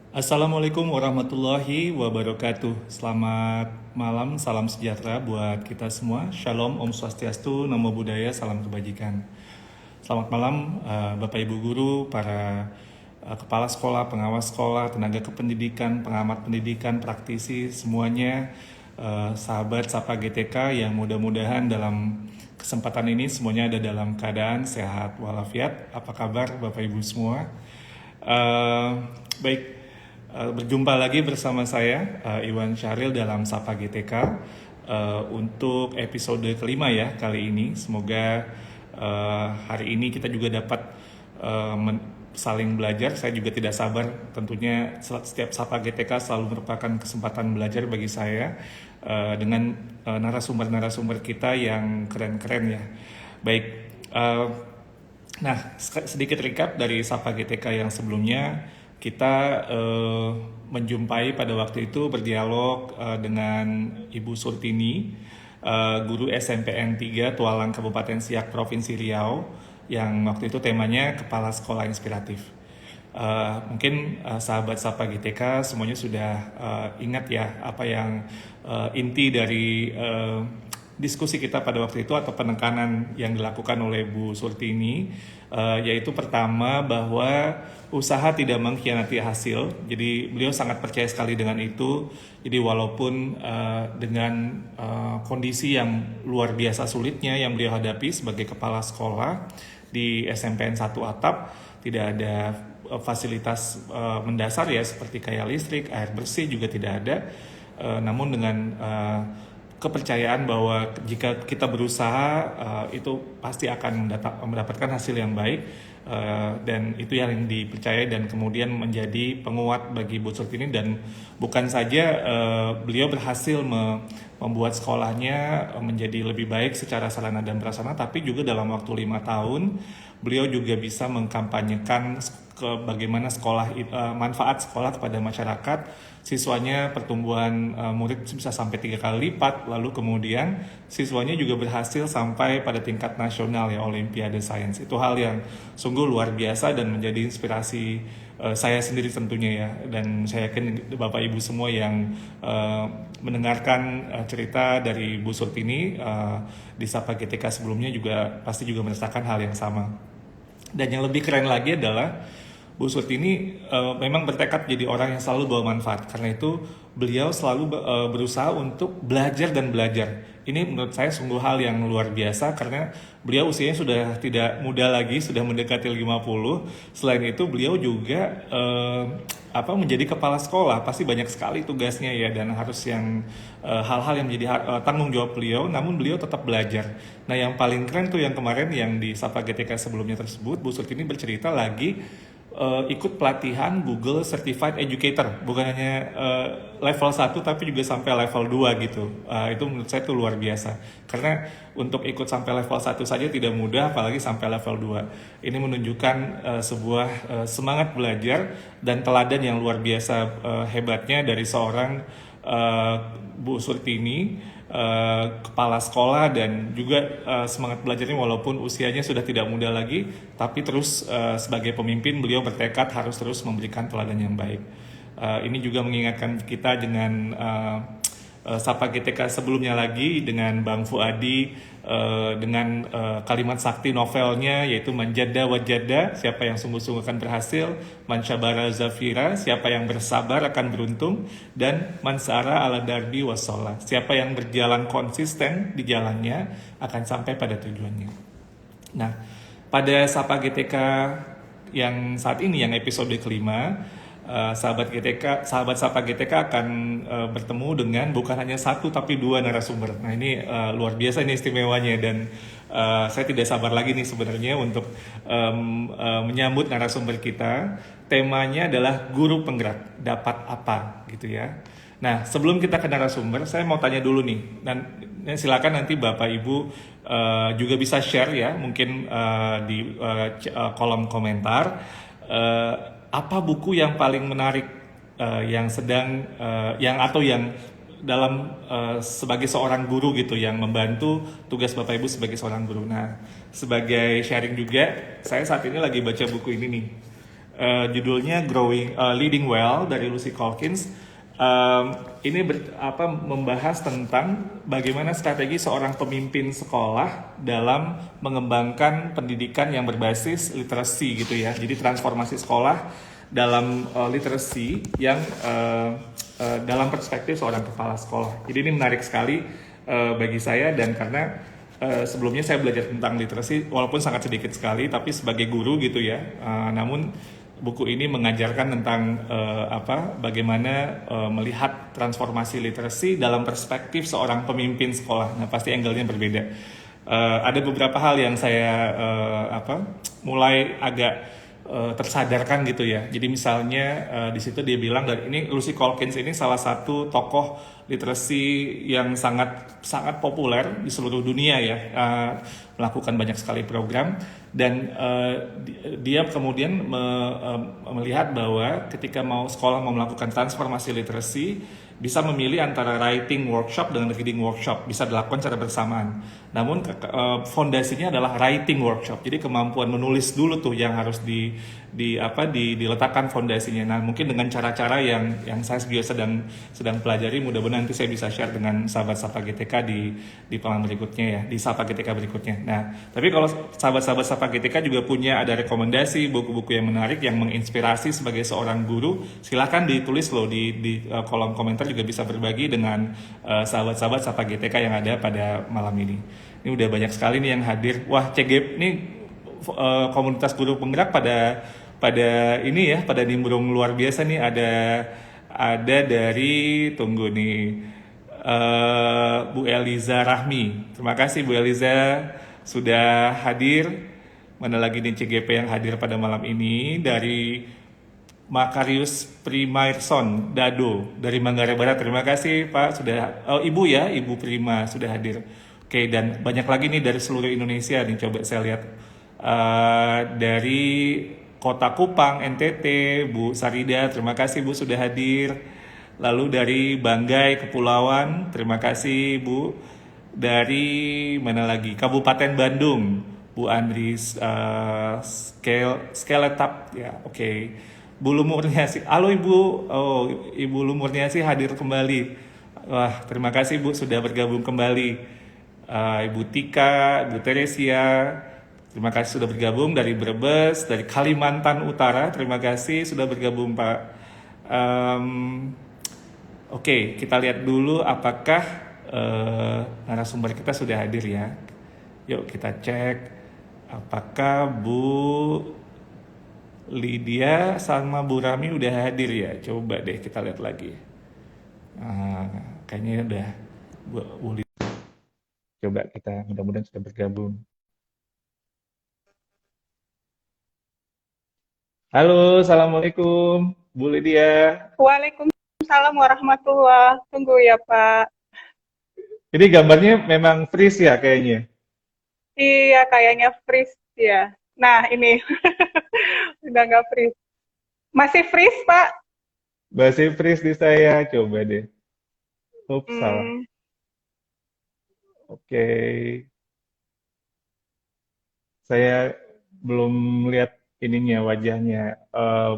Assalamualaikum warahmatullahi wabarakatuh. Selamat malam, salam sejahtera buat kita semua. Shalom, Om Swastiastu, Namo Buddhaya, salam kebajikan. Selamat malam Bapak Ibu Guru, para kepala sekolah, pengawas sekolah, tenaga kependidikan, pengamat pendidikan, praktisi, semuanya. Sahabat Sapa GTK yang mudah-mudahan dalam kesempatan ini semuanya ada dalam keadaan sehat walafiat. Apa kabar Bapak Ibu semua? Baik, berjumpa lagi bersama saya Iwan Syahril dalam Sapa GTK untuk episode kelima ya kali ini. Semoga hari ini kita juga dapat saling belajar. Saya juga tidak sabar, tentunya setiap Sapa GTK selalu merupakan kesempatan belajar bagi saya dengan narasumber-narasumber kita yang keren-keren ya. Baik, nah sedikit recap dari Sapa GTK yang sebelumnya. Kita menjumpai pada waktu itu berdialog dengan Ibu Surtini, guru SMPN 3 Tualang Kabupaten Siak Provinsi Riau, yang waktu itu temanya Kepala Sekolah Inspiratif. Mungkin sahabat Sapa GTK semuanya sudah ingat ya apa yang inti dari diskusi kita pada waktu itu atau penekanan yang dilakukan oleh Bu Surtini, yaitu pertama bahwa usaha tidak mengkhianati hasil. Jadi beliau sangat percaya sekali dengan itu. Jadi walaupun dengan kondisi yang luar biasa sulitnya yang beliau hadapi sebagai kepala sekolah di SMPN 1 Atap, tidak ada fasilitas mendasar ya seperti kayak listrik, air bersih juga tidak ada. Namun dengan kepercayaan bahwa jika kita berusaha itu pasti akan mendapatkan hasil yang baik, dan itu yang dipercaya dan kemudian menjadi penguat bagi Bu Surtini. Dan bukan saja beliau berhasil membuat sekolahnya menjadi lebih baik secara sarana dan prasarana, tapi juga dalam waktu 5 tahun beliau juga bisa mengkampanyekan bagaimana manfaat sekolah kepada masyarakat. Siswanya pertumbuhan murid bisa sampai 3 kali lipat, lalu kemudian siswanya juga berhasil sampai pada tingkat nasional ya, Olimpiade Sains. Itu hal yang sungguh luar biasa dan menjadi inspirasi saya sendiri tentunya ya, dan saya yakin Bapak Ibu semua yang mendengarkan cerita dari Bu Surtini di Sapa GTK sebelumnya juga pasti juga merasakan hal yang sama. Dan yang lebih keren lagi adalah Bu Surtini memang bertekad jadi orang yang selalu bawa manfaat. Karena itu beliau selalu berusaha untuk belajar dan belajar. Ini menurut saya sungguh hal yang luar biasa karena beliau usianya sudah tidak muda lagi, sudah mendekati 50. Selain itu beliau juga menjadi kepala sekolah, pasti banyak sekali tugasnya ya, dan harus yang hal-hal yang menjadi tanggung jawab beliau, namun beliau tetap belajar. Nah, yang paling keren tuh yang kemarin yang di Sapa GTK sebelumnya tersebut, Bu Surtini bercerita lagi ikut pelatihan Google Certified Educator, bukan hanya level 1 tapi juga sampai level 2 gitu. Itu menurut saya itu luar biasa. Karena untuk ikut sampai level 1 saja tidak mudah, apalagi sampai level 2. Ini menunjukkan sebuah semangat belajar dan teladan yang luar biasa hebatnya dari seorang Bu Surtini, kepala sekolah, dan juga semangat belajarnya walaupun usianya sudah tidak muda lagi, tapi terus sebagai pemimpin beliau bertekad harus terus memberikan teladan yang baik. Ini juga mengingatkan kita dengan Sapa GTK sebelumnya lagi dengan Bang Fuadi, dengan kalimat sakti novelnya yaitu Manjada Wajada, siapa yang sungguh-sungguh akan berhasil, Manshabara Zafira, siapa yang bersabar akan beruntung, dan Mansara ala darbi wasola, siapa yang berjalan konsisten di jalannya akan sampai pada tujuannya. Nah, pada Sapa GTK yang saat ini, yang episode kelima, sahabat Sapa GTK akan bertemu dengan bukan hanya satu tapi 2 narasumber. Nah, ini luar biasa, ini istimewanya, dan saya tidak sabar lagi nih sebenarnya untuk menyambut narasumber kita. Temanya adalah guru penggerak dapat apa gitu ya. Nah, sebelum kita ke narasumber, saya mau tanya dulu nih, dan silakan nanti Bapak Ibu juga bisa share ya, mungkin di kolom komentar. Apa buku yang paling menarik yang sedang yang dalam sebagai seorang guru gitu, yang membantu tugas Bapak Ibu sebagai seorang guru. Nah, sebagai sharing juga, saya saat ini lagi baca buku ini nih. judulnya Leading Well dari Lucy Calkins. Ini membahas tentang bagaimana strategi seorang pemimpin sekolah dalam mengembangkan pendidikan yang berbasis literasi gitu ya. Jadi transformasi sekolah dalam literasi yang dalam perspektif seorang kepala sekolah. Jadi ini menarik sekali bagi saya, dan karena sebelumnya saya belajar tentang literasi walaupun sangat sedikit sekali, tapi sebagai guru gitu ya. Namun buku ini mengajarkan tentang bagaimana melihat transformasi literasi dalam perspektif seorang pemimpin sekolah. Nah, pasti angle-nya berbeda. Ada beberapa hal yang saya mulai agak tersadarkan gitu ya. Jadi misalnya di situ dia bilang, dan ini Lucy Calkins ini salah satu tokoh literasi yang sangat sangat populer di seluruh dunia ya, melakukan banyak sekali program, dan dia kemudian melihat bahwa ketika sekolah mau melakukan transformasi literasi, bisa memilih antara writing workshop dengan reading workshop, bisa dilakukan secara bersamaan. Namun fondasinya adalah writing workshop. Jadi kemampuan menulis dulu tuh yang harus diletakkan fondasinya. Nah, mungkin dengan cara-cara yang saya juga sedang pelajari, mudah-mudahan nanti saya bisa share dengan sahabat Sapa GTK di pelan berikutnya ya, di Sapa GTK berikutnya. Nah, tapi kalau sahabat-sahabat Sapa GTK juga punya ada rekomendasi buku-buku yang menarik yang menginspirasi sebagai seorang guru, silakan ditulis loh di kolom komentar, juga bisa berbagi dengan sahabat-sahabat Sapa GTK yang ada pada malam ini. Ini udah banyak sekali nih yang hadir. Wah, CGP ini komunitas guru penggerak pada ini ya, pada nimbrung luar biasa nih. Ada dari, tunggu nih, Bu Eliza Rahmi. Terima kasih Bu Eliza sudah hadir. Mana lagi nih CGP yang hadir pada malam ini? Dari Makarius Primairson Dado dari Manggarai Barat. Terima kasih Pak sudah, Ibu ya, Ibu Prima sudah hadir. Oke, dan banyak lagi nih dari seluruh Indonesia nih, coba saya lihat. Dari Kota Kupang, NTT, Bu Sarida, terima kasih Bu sudah hadir. Lalu dari Banggai, Kepulauan, terima kasih Bu. Dari mana lagi? Kabupaten Bandung, Bu Andris Skeletap, ya oke. Bu Lumurniasi, halo Ibu, Ibu Lumurniasi hadir kembali. Wah, terima kasih Bu sudah bergabung kembali. Ibu Tika, Ibu Teresia, terima kasih sudah bergabung dari Brebes, dari Kalimantan Utara, terima kasih sudah bergabung Pak. Oke, kita lihat dulu apakah narasumber kita sudah hadir ya. Yuk kita cek apakah Bu Lydia sama Bu Rami udah hadir ya. Coba deh kita lihat lagi. Kayaknya udah Bu Lydia. Coba kita, mudah-mudahan sudah bergabung. Halo, Assalamualaikum Bu Lydia. Waalaikumsalam warahmatullahi. Tunggu ya Pak. Ini gambarnya memang freeze ya kayaknya. Iya, kayaknya freeze ya. Nah, ini udah nggak freeze. Masih freeze, Pak? Masih freeze di saya, coba deh. Ups, salah. Oke. Saya belum lihat ininya, wajahnya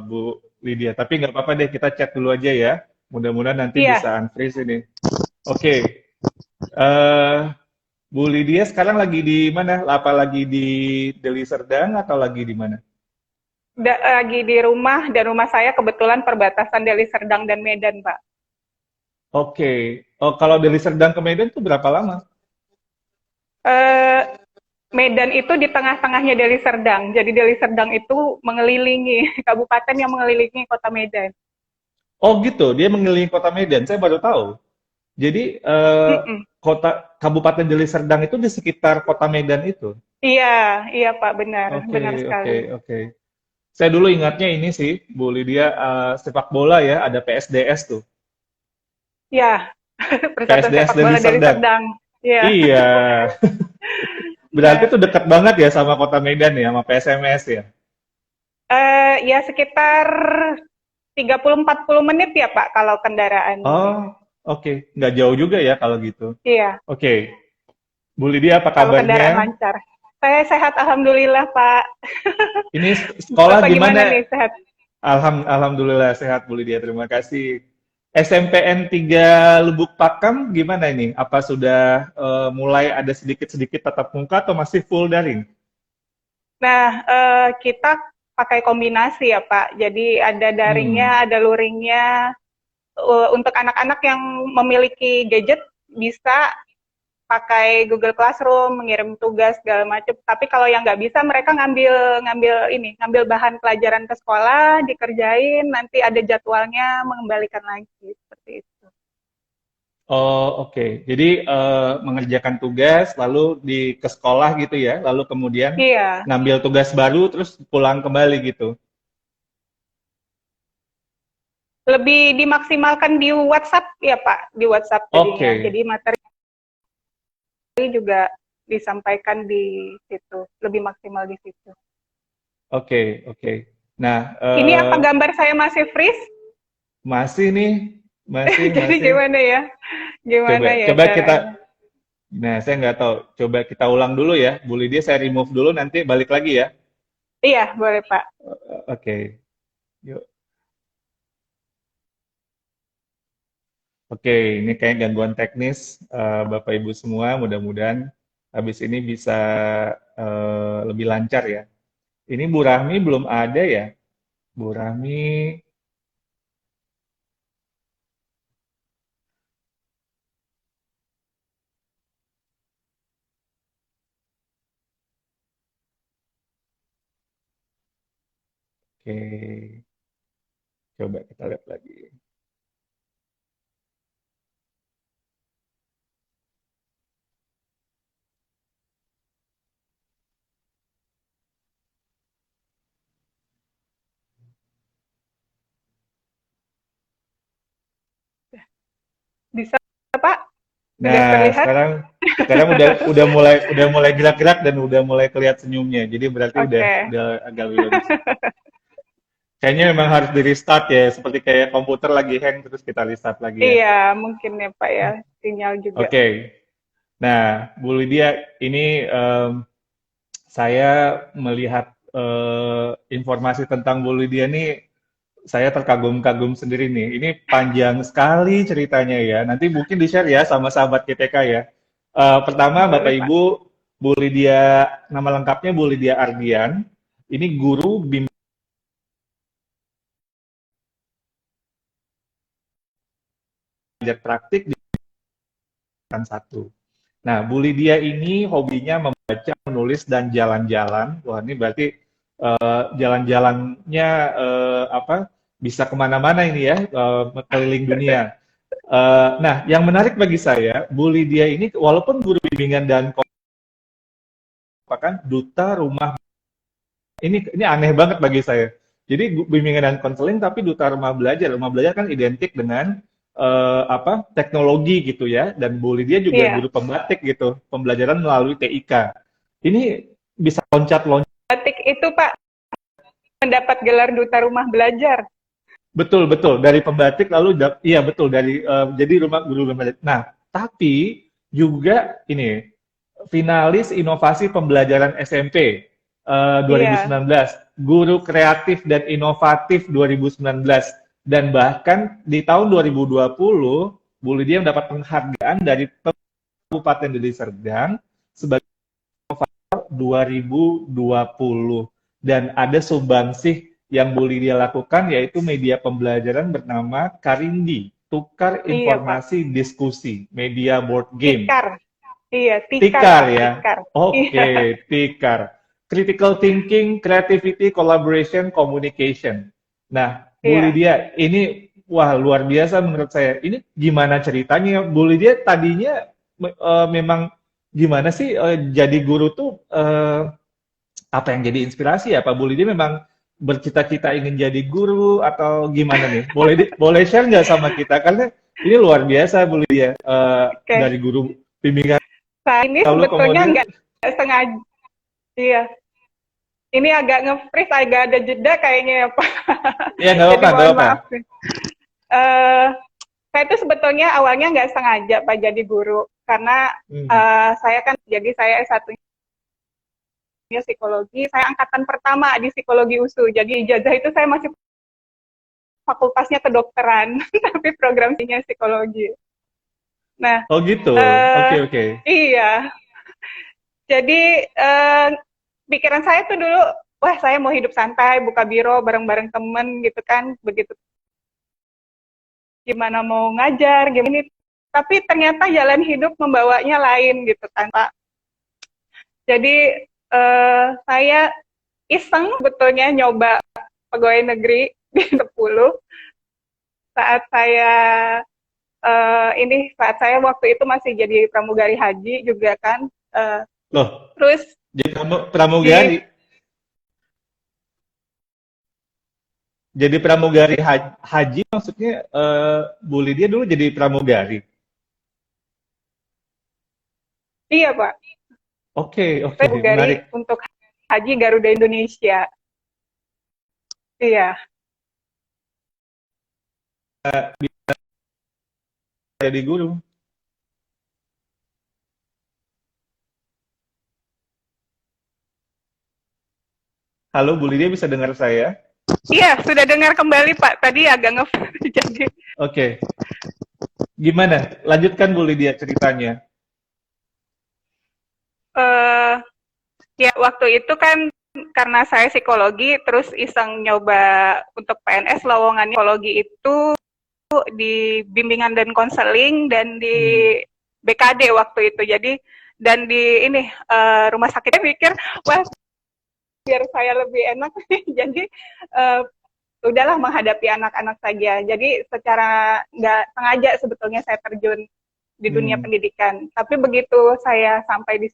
Bu Lydia. Tapi nggak apa-apa deh, kita chat dulu aja ya. Mudah-mudahan nanti Iya. bisa unfreeze ini. Oke. Bu Lydia sekarang lagi di mana? Apa lagi di Deli Serdang atau lagi di mana? Lagi di rumah, dan rumah saya kebetulan perbatasan Deli Serdang dan Medan, Pak. Oke. Oh, kalau Deli Serdang ke Medan itu berapa lama? Medan itu di tengah-tengahnya Deli Serdang. Jadi Deli Serdang itu mengelilingi kabupaten yang mengelilingi kota Medan. Oh gitu, dia mengelilingi kota Medan. Saya baru tahu. Jadi Kabupaten Deli Serdang itu di sekitar kota Medan itu. Iya Pak, benar sekali. Oke. Saya dulu ingatnya ini sih, Bu Lydia, sepak bola ya, ada PSDS tuh. Iya, Persatuan PSDS Sepak Bola Deli Serdang. Iya. Iya. Berarti tuh dekat banget ya sama kota Medan ya, sama PSMS ya? Ya sekitar 30-40 menit ya Pak kalau kendaraan. Oh, oke. Nggak jauh juga ya kalau gitu. Iya. Oke. Bu Lydia, apa Kalau kendaraan kabarnya? lancar. Saya sehat, alhamdulillah Pak. Ini sekolah Bapak gimana? nih, sehat? Alhamdulillah sehat Bu Lydia, terima kasih. SMPN 3 Lubuk Pakam gimana ini? Apa sudah mulai ada sedikit-sedikit tatap muka atau masih full daring? Nah, kita pakai kombinasi ya Pak. Jadi ada Hmm, daringnya, ada luringnya. Untuk anak-anak yang memiliki gadget bisa pakai Google Classroom, mengirim tugas segala macam. Tapi kalau yang nggak bisa, mereka ngambil ngambil ini, ngambil bahan pelajaran ke sekolah, dikerjain, nanti ada jadwalnya, mengembalikan lagi seperti itu. oh oke. Jadi mengerjakan tugas lalu ke sekolah gitu ya, lalu kemudian Iya, ngambil tugas baru terus pulang kembali gitu. lebih dimaksimalkan di WhatsApp ya Pak, di WhatsApp jadinya. Oke, Jadi materi juga disampaikan di situ, lebih maksimal di situ. oke, oke. Nah, Ini apa gambar saya masih freeze? masih nih, masih, Jadi masih. gimana ya? Coba, Gimana ya coba kita. caranya? Nah, saya nggak tahu. Coba kita ulang dulu ya. Bu Lydia, saya remove dulu, nanti balik lagi ya. Iya, boleh Pak. Oke, yuk. Oke, ini kayak gangguan teknis, Bapak Ibu semua. Mudah-mudahan habis ini bisa lebih lancar ya. Ini Bu Rahmi belum ada ya. Bu Rahmi, oke. Coba kita lihat lagi. Bisa Pak? Sudah Nah, terlihat? sekarang udah mulai gerak-gerak dan udah mulai kelihatan senyumnya. Jadi berarti Oke. udah agak lebih bagus. Kayaknya memang harus di restart ya, seperti kayak komputer lagi hang terus kita restart lagi ya. Iya, mungkin ya Pak ya, sinyal juga. Oke. Nah, Bu Lydia, ini saya melihat informasi tentang Bu Lydia nih, saya terkagum-kagum sendiri nih. Ini panjang sekali ceritanya ya. Nanti mungkin di-share ya sama sahabat GTK ya. Pertama, Bapak Boleh Pak. Ibu, Bu Lydia, nama lengkapnya Bu Lydia Ardian. Ini guru belajar praktik di Kan satu. Nah, Bu Lydia ini hobinya membaca, menulis, dan jalan-jalan. Wah, ini berarti jalan-jalannya apa bisa kemana-mana ini ya, keliling dunia. Nah, yang menarik bagi saya, Bu Lydia ini walaupun guru bimbingan dan merupakan duta rumah. Ini aneh banget bagi saya. Jadi bimbingan dan konseling tapi duta rumah belajar. Rumah belajar kan identik dengan apa teknologi gitu ya. Dan Bu Lydia juga Iya, guru pembatik gitu, pembelajaran melalui TIK. Ini bisa loncat-loncat. batik itu Pak mendapat gelar duta rumah belajar. Betul, betul. Dari pembatik lalu, iya betul, dari jadi rumah guru rumah belajar. Nah, tapi juga ini finalis inovasi pembelajaran SMP Iya, 2019, guru kreatif dan inovatif 2019, dan bahkan di tahun 2020 Bu Lydia mendapat penghargaan dari Kabupaten Deli Serdang sebagai 2020, dan ada sumbangsih yang Bu Lydia lakukan yaitu media pembelajaran bernama Karindi, Tukar iya Pak. Informasi Diskusi, media board game. Tikar. Iya, tikar Tikar Pak, ya. tikar. Iya, Oke, Tikar. Critical thinking, creativity, collaboration, communication. Nah, Bu iya. Lydia, ini wah luar biasa menurut saya. Ini gimana ceritanya? Bu Lydia tadinya memang gimana sih jadi guru tuh apa yang jadi inspirasi ya Pak Bu Lydia memang bercita-cita ingin jadi guru atau gimana nih? Boleh share nggak sama kita? Karena ini luar biasa Bu Lydia Oke. dari guru bimbingan Saya ini lalu sebetulnya kemudian. nggak sengaja. Iya. Ini agak nge-freeze, agak ada jeda kayaknya ya Pak. Ya nggak Jadi apa-apa, nggak mohon apa. maaf nih. Eh, saya itu sebetulnya awalnya nggak sengaja Pak jadi guru. Karena Hmm. saya kan, jadi saya S1 psikologi, saya angkatan pertama di psikologi USU. Jadi ijazah itu saya masih fakultasnya kedokteran, tapi programnya psikologi. Nah, Oh gitu. Oke, eh oke. iya. Jadi pikiran saya tuh dulu, wah saya mau hidup santai, buka biro bareng-bareng temen gitu kan, begitu gimana mau ngajar, gimana. Tapi ternyata jalan hidup membawanya lain gitu kan, Pak. Jadi saya iseng betulnya nyoba pegawai negeri di 10 saat saya saat saya waktu itu masih jadi pramugari haji juga kan. Loh, Terus jadi di pramugari. Jadi pramugari haji maksudnya Bu Lydia dulu jadi pramugari. iya Pak, Oke, oke, pramugari menarik. untuk haji Garuda Indonesia. Iya. Jadi guru. Halo, Bu Lydia bisa dengar saya? Iya, sudah dengar kembali Pak. Tadi agak nge jadi Oke. Gimana? Lanjutkan Bu Lydia ceritanya. eh ya waktu itu kan karena saya psikologi terus iseng nyoba untuk PNS lowongan psikologi itu di bimbingan dan konseling dan di Hmm. BKD waktu itu. Jadi dan di ini rumah sakitnya mikir, wah biar saya lebih enak jadi uh, udahlah menghadapi anak-anak saja. Jadi secara nggak sengaja sebetulnya saya terjun di dunia Hmm. pendidikan. Tapi begitu saya sampai di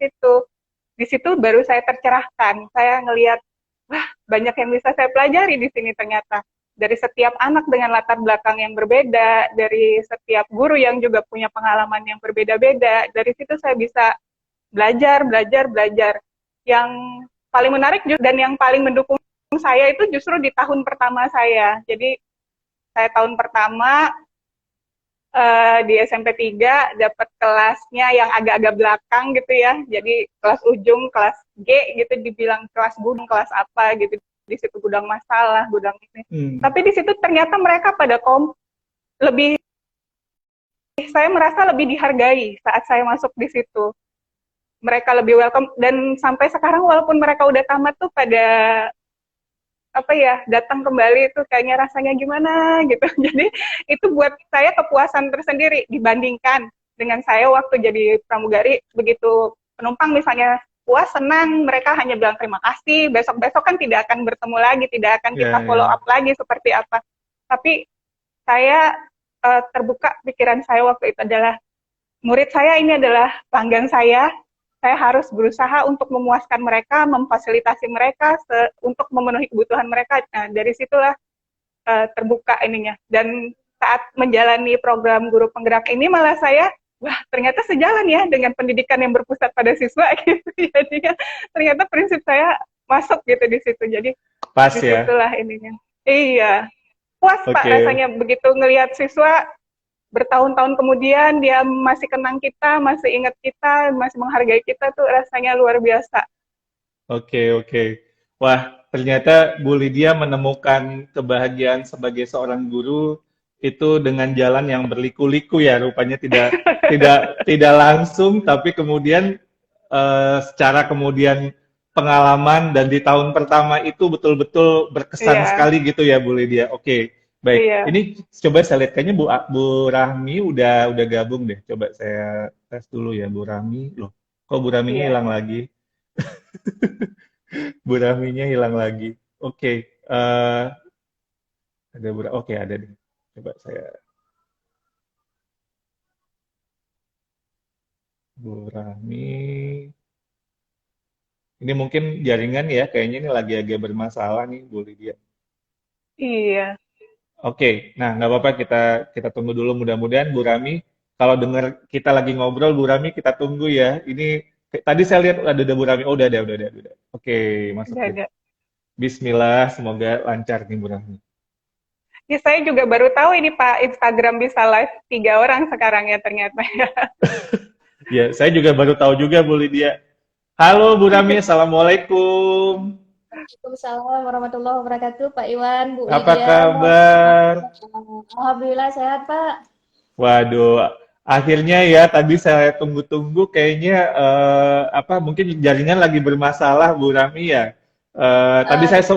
situ baru saya tercerahkan. Saya ngelihat, wah banyak yang bisa saya pelajari di sini ternyata. Dari setiap anak dengan latar belakang yang berbeda, dari setiap guru yang juga punya pengalaman yang berbeda-beda. Dari situ saya bisa belajar, belajar, belajar. Yang paling menarik dan yang paling mendukung saya itu justru di tahun pertama saya. Jadi saya tahun pertama di SMP 3 dapat kelasnya yang agak-agak belakang gitu ya. Jadi kelas ujung, kelas G gitu dibilang kelas gudang, kelas apa gitu. Di situ gudang masalah, gudang ini. Hmm. Tapi di situ ternyata mereka pada lebih saya merasa lebih dihargai saat saya masuk di situ. Mereka lebih welcome dan sampai sekarang walaupun mereka udah tamat tuh pada apa ya datang kembali itu kayaknya rasanya gimana gitu. Jadi itu buat saya kepuasan tersendiri dibandingkan dengan saya waktu jadi pramugari, begitu penumpang misalnya puas senang mereka hanya bilang terima kasih, besok-besok kan tidak akan bertemu lagi, tidak akan kita Ya, follow ya. up lagi seperti apa. Tapi saya terbuka pikiran saya waktu itu adalah murid saya ini adalah pelanggan saya harus berusaha untuk memuaskan mereka, memfasilitasi mereka untuk memenuhi kebutuhan mereka. Nah, dari situlah terbuka ininya. Dan saat menjalani program guru penggerak ini malah saya, wah ternyata sejalan ya dengan pendidikan yang berpusat pada siswa gitu. Jadi ternyata prinsip saya masuk gitu di situ. Jadi Pas ya. disitulah ininya. Iya, puas Pak Oke. rasanya begitu ngelihat siswa bertahun-tahun kemudian dia masih kenang kita, masih ingat kita, masih menghargai kita tuh rasanya luar biasa. Oke, oke. Wah, ternyata Bu Lydia menemukan kebahagiaan sebagai seorang guru itu dengan jalan yang berliku-liku ya, rupanya tidak langsung, tapi kemudian secara kemudian pengalaman dan di tahun pertama itu betul-betul berkesan Iya, sekali gitu ya Bu Lydia. Oke, baik. iya, Ini coba saya lihat kayaknya Bu Rahmi udah gabung deh. Coba saya tes dulu ya Bu Rahmi. Loh, kok Bu Rahminya iya. hilang lagi? Bu Rahminya hilang lagi. Oke, eh ada oke ada deh. Coba saya Bu Rahmi. Ini mungkin jaringan ya, kayaknya ini lagi agak bermasalah nih Bu Lydia. Iya, Oke, nah nggak apa-apa kita tunggu dulu mudah-mudahan Bu Rami kalau dengar kita lagi ngobrol Bu Rami kita tunggu ya. Ini tadi saya lihat ada Bu Rami. Oh, udah. Oke, masuk udah deh. ada. Bismillah, semoga lancar nih Bu Rami. Ya, saya juga baru tahu ini Pak, Instagram bisa live 3 orang sekarang ya ternyata ya. Ya, saya juga baru tahu juga Bu Lydia. Halo Bu Rami, Assalamualaikum. Waalaikumsalam warahmatullahi wabarakatuh, Pak Iwan, Bu Apa Lydia. Mohon kabar? Alhamdulillah sehat, Pak. Waduh, akhirnya ya tadi saya tunggu-tunggu kayaknya mungkin jaringan lagi bermasalah Bu Rami ya. Tadi Eh, saya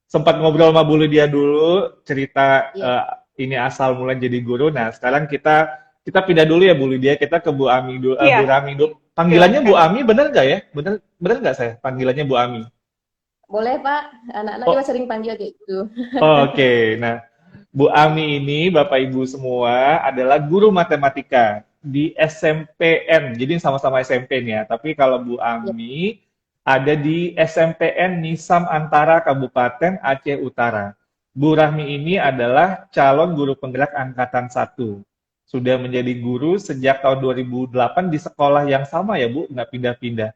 sempat ngobrol sama Bu Lydia dulu cerita iya, ini asal mulai jadi guru. Nah, sekarang kita kita pindah dulu ya Bu Lydia, kita ke Bu Ami dulu, Iya, Bu Rami dulu. Panggilannya Bu silakan. Ami bener nggak ya? Bener bener nggak saya panggilannya Bu Ami? boleh, Pak. Anak-anak juga Oh, sering panggil kayak gitu. oke. Nah, Bu Ami ini, Bapak Ibu semua, adalah guru matematika di SMPN. Jadi sama-sama SMP nih ya. Tapi kalau Bu Ya, Ami ada di SMPN Nisam Antara Kabupaten Aceh Utara. Bu Rahmi ini adalah calon guru penggerak angkatan 1. Sudah menjadi guru sejak tahun 2008 di sekolah yang sama ya Bu, nggak pindah-pindah.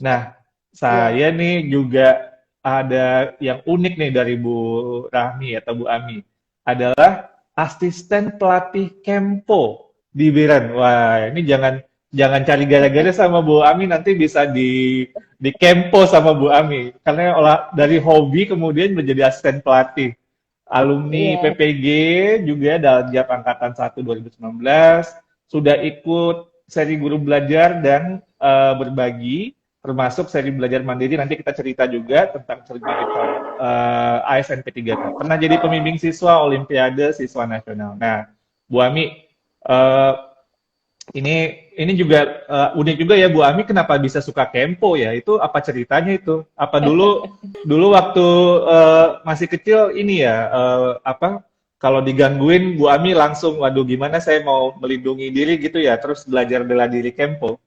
Nah, iya, saya nih juga ada yang unik nih dari Bu Rahmi atau Bu Ami. Adalah asisten pelatih Kempo di Biren. Wah, ini jangan jangan cari gara-gara sama Bu Ami, nanti bisa di Kempo sama Bu Ami. Karena dari hobi kemudian menjadi asisten pelatih. Alumni iya. PPG juga Daljab Angkatan 1 2019, sudah ikut seri guru belajar dan berbagi, termasuk seri belajar mandiri. Nanti kita cerita juga tentang certifikat ASN P3K. Pernah jadi pembimbing siswa Olimpiade Siswa Nasional. Nah, Bu Ami, eh, ini juga unik juga ya Bu Ami, kenapa bisa suka Kempo ya? Itu apa ceritanya itu? Apa dulu dulu waktu masih kecil ini ya kalau digangguin Bu Ami langsung waduh gimana saya mau melindungi diri gitu ya, terus belajar bela diri Kempo.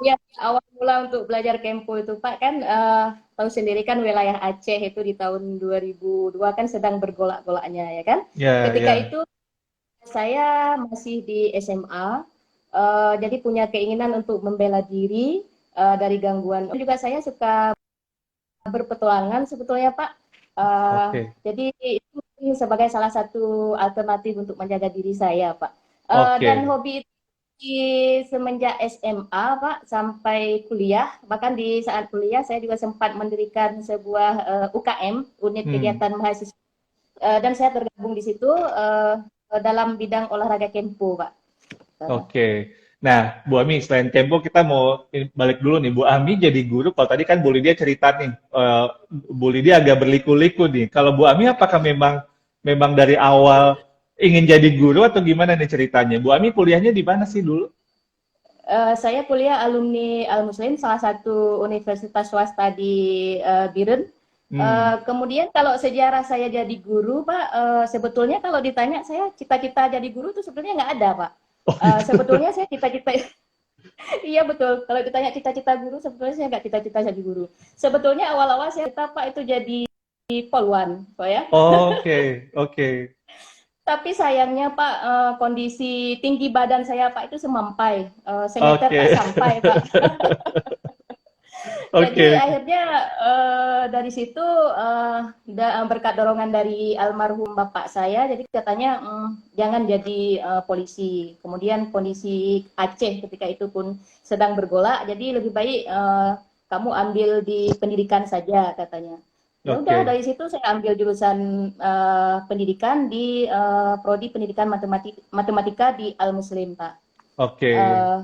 Iya, awal mula untuk belajar Kempo itu, Pak, kan tahu sendiri kan wilayah Aceh itu di tahun 2002 kan sedang bergolak-golaknya, ya kan? Ya, Ketika ya. itu saya masih di SMA, jadi punya keinginan untuk membela diri dari gangguan. Juga saya suka berpetualangan sebetulnya, Pak. Eh, Oke. jadi itu sebagai salah satu alternatif untuk menjaga diri saya, Pak. Dan Oke. hobi itu semenjak SMA, Pak, sampai kuliah. Bahkan di saat kuliah saya juga sempat mendirikan sebuah UKM, unit Hmm. kegiatan mahasiswa. Dan saya tergabung di situ dalam bidang olahraga kempo, Pak. Oke. Nah, Bu Ami, selain Tempo, kita mau balik dulu nih. Bu Ami jadi guru, kalau tadi kan Bu Lydia cerita nih, Bu Lydia agak berliku-liku nih. Kalau Bu Ami, apakah memang memang dari awal ingin jadi guru atau gimana nih ceritanya? Bu Ami kuliahnya di mana sih dulu? Saya kuliah alumni Al Muslim, salah satu universitas swasta di Biren. Hmm. Kemudian kalau sejarah saya jadi guru, Pak, sebetulnya kalau ditanya saya cita-cita jadi guru itu sebenarnya nggak ada, Pak. Oh gitu. Sebetulnya saya cita-cita, iya betul. Kalau ditanya cita-cita guru, sebetulnya saya nggak cita-cita jadi guru. Sebetulnya awal-awal saya cita Pak itu jadi polwan, Pak ya. Oke, oke, Tapi sayangnya Pak, kondisi tinggi badan saya Pak itu semampai, semeter oke, tak sampai Pak. Jadi oke, akhirnya dari situ berkat dorongan dari almarhum bapak saya, jadi katanya jangan jadi polisi. Kemudian kondisi Aceh ketika itu pun sedang bergolak, jadi lebih baik kamu ambil di pendidikan saja katanya. Ya udah oke, dari situ saya ambil jurusan pendidikan di prodi pendidikan matematika di Al Muslim Pak. oke. Eh,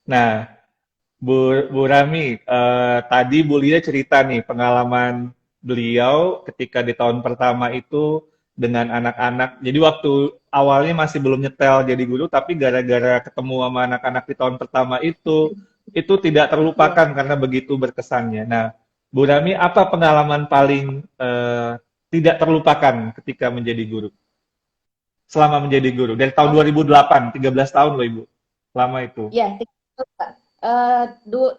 Nah, Bu Rami, tadi Bu Lia cerita nih pengalaman beliau ketika di tahun pertama itu dengan anak-anak. Jadi waktu awalnya masih belum nyetel jadi guru, tapi gara-gara ketemu sama anak-anak di tahun pertama itu tidak ya. terlupakan karena begitu berkesannya. Nah, Bu Rami, apa pengalaman paling tidak terlupakan ketika menjadi guru? Selama menjadi guru dari tahun 2008, 13 tahun loh Ibu. Lama itu. Ya,